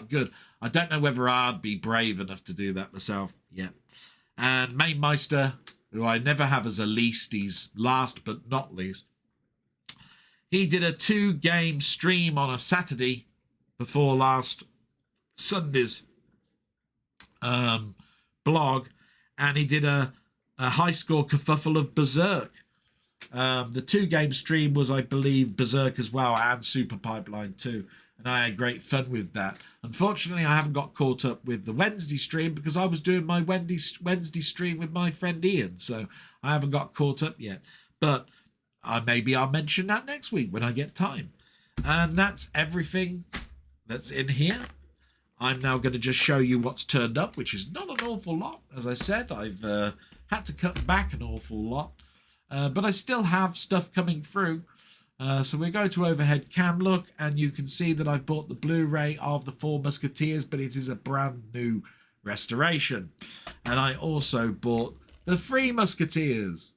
good. I don't know whether I'd be brave enough to do that myself yet. And Mainmeister, who I never have as a least, he's last but not least. He did a 2-game stream on a Saturday before last Sunday's blog, and he did a high score kerfuffle of Berserk. The 2-game stream was, I believe, Berserk as well, and Super Pipeline 2, and I had great fun with that. Unfortunately, I haven't got caught up with the Wednesday stream, because I was doing my Wednesday stream with my friend Ian, so I haven't got caught up yet. But maybe I'll mention that next week when I get time. And that's everything that's in here. I'm now going to just show you what's turned up, which is not an awful lot. As I said, I've had to cut back an awful lot, but I still have stuff coming through. So we go to overhead cam look, and you can see that I've bought the Blu-ray of the 4 Musketeers, but it is a brand new restoration. And I also bought the 3 Musketeers.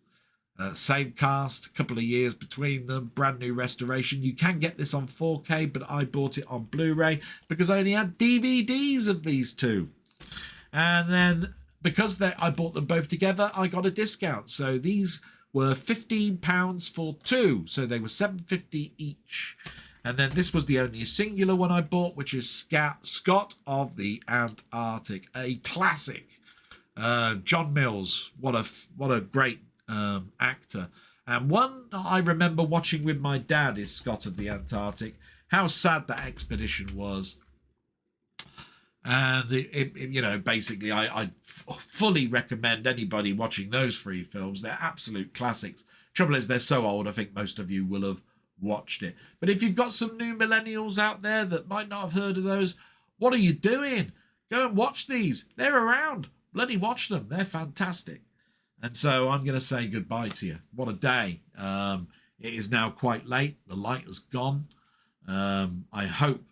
Same cast, a couple of years between them, brand new restoration. You can get this on 4K, but I bought it on Blu-ray because I only had DVDs of these 2. And then because I bought them both together, I got a discount. So these were £15 for 2, so they were $7.50 each. And then this was the only singular one I bought, which is Scott of the Antarctic, a classic. John Mills, what a great actor. And one I remember watching with my dad is Scott of the Antarctic. How sad that expedition was. And basically I fully recommend anybody watching those 3 films. They're absolute classics. Trouble is, they're so old, I think most of you will have watched it. But if you've got some new millennials out there that might not have heard of those, what are you doing? Go and watch these. They're around. Bloody watch them. They're fantastic. And so I'm going to say goodbye to you. What a day. It is now quite late. The light has gone. I hope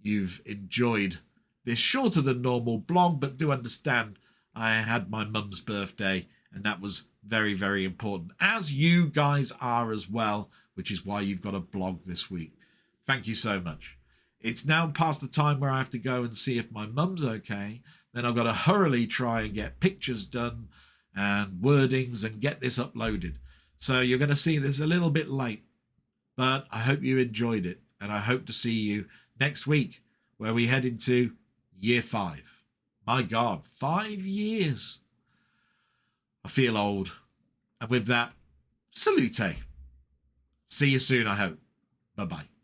you've enjoyed this shorter than normal blog, but do understand I had my mum's birthday, and that was very, very important, as you guys are as well, which is why you've got a blog this week. Thank you so much. It's now past the time where I have to go and see if my mum's okay. Then I've got to hurriedly try and get pictures done and wordings and get this uploaded. So you're going to see this a little bit late, but I hope you enjoyed it. And I hope to see you next week where we head into year 5. My God, 5 years. I feel old. And with that, salute. See you soon, I hope. Bye-bye.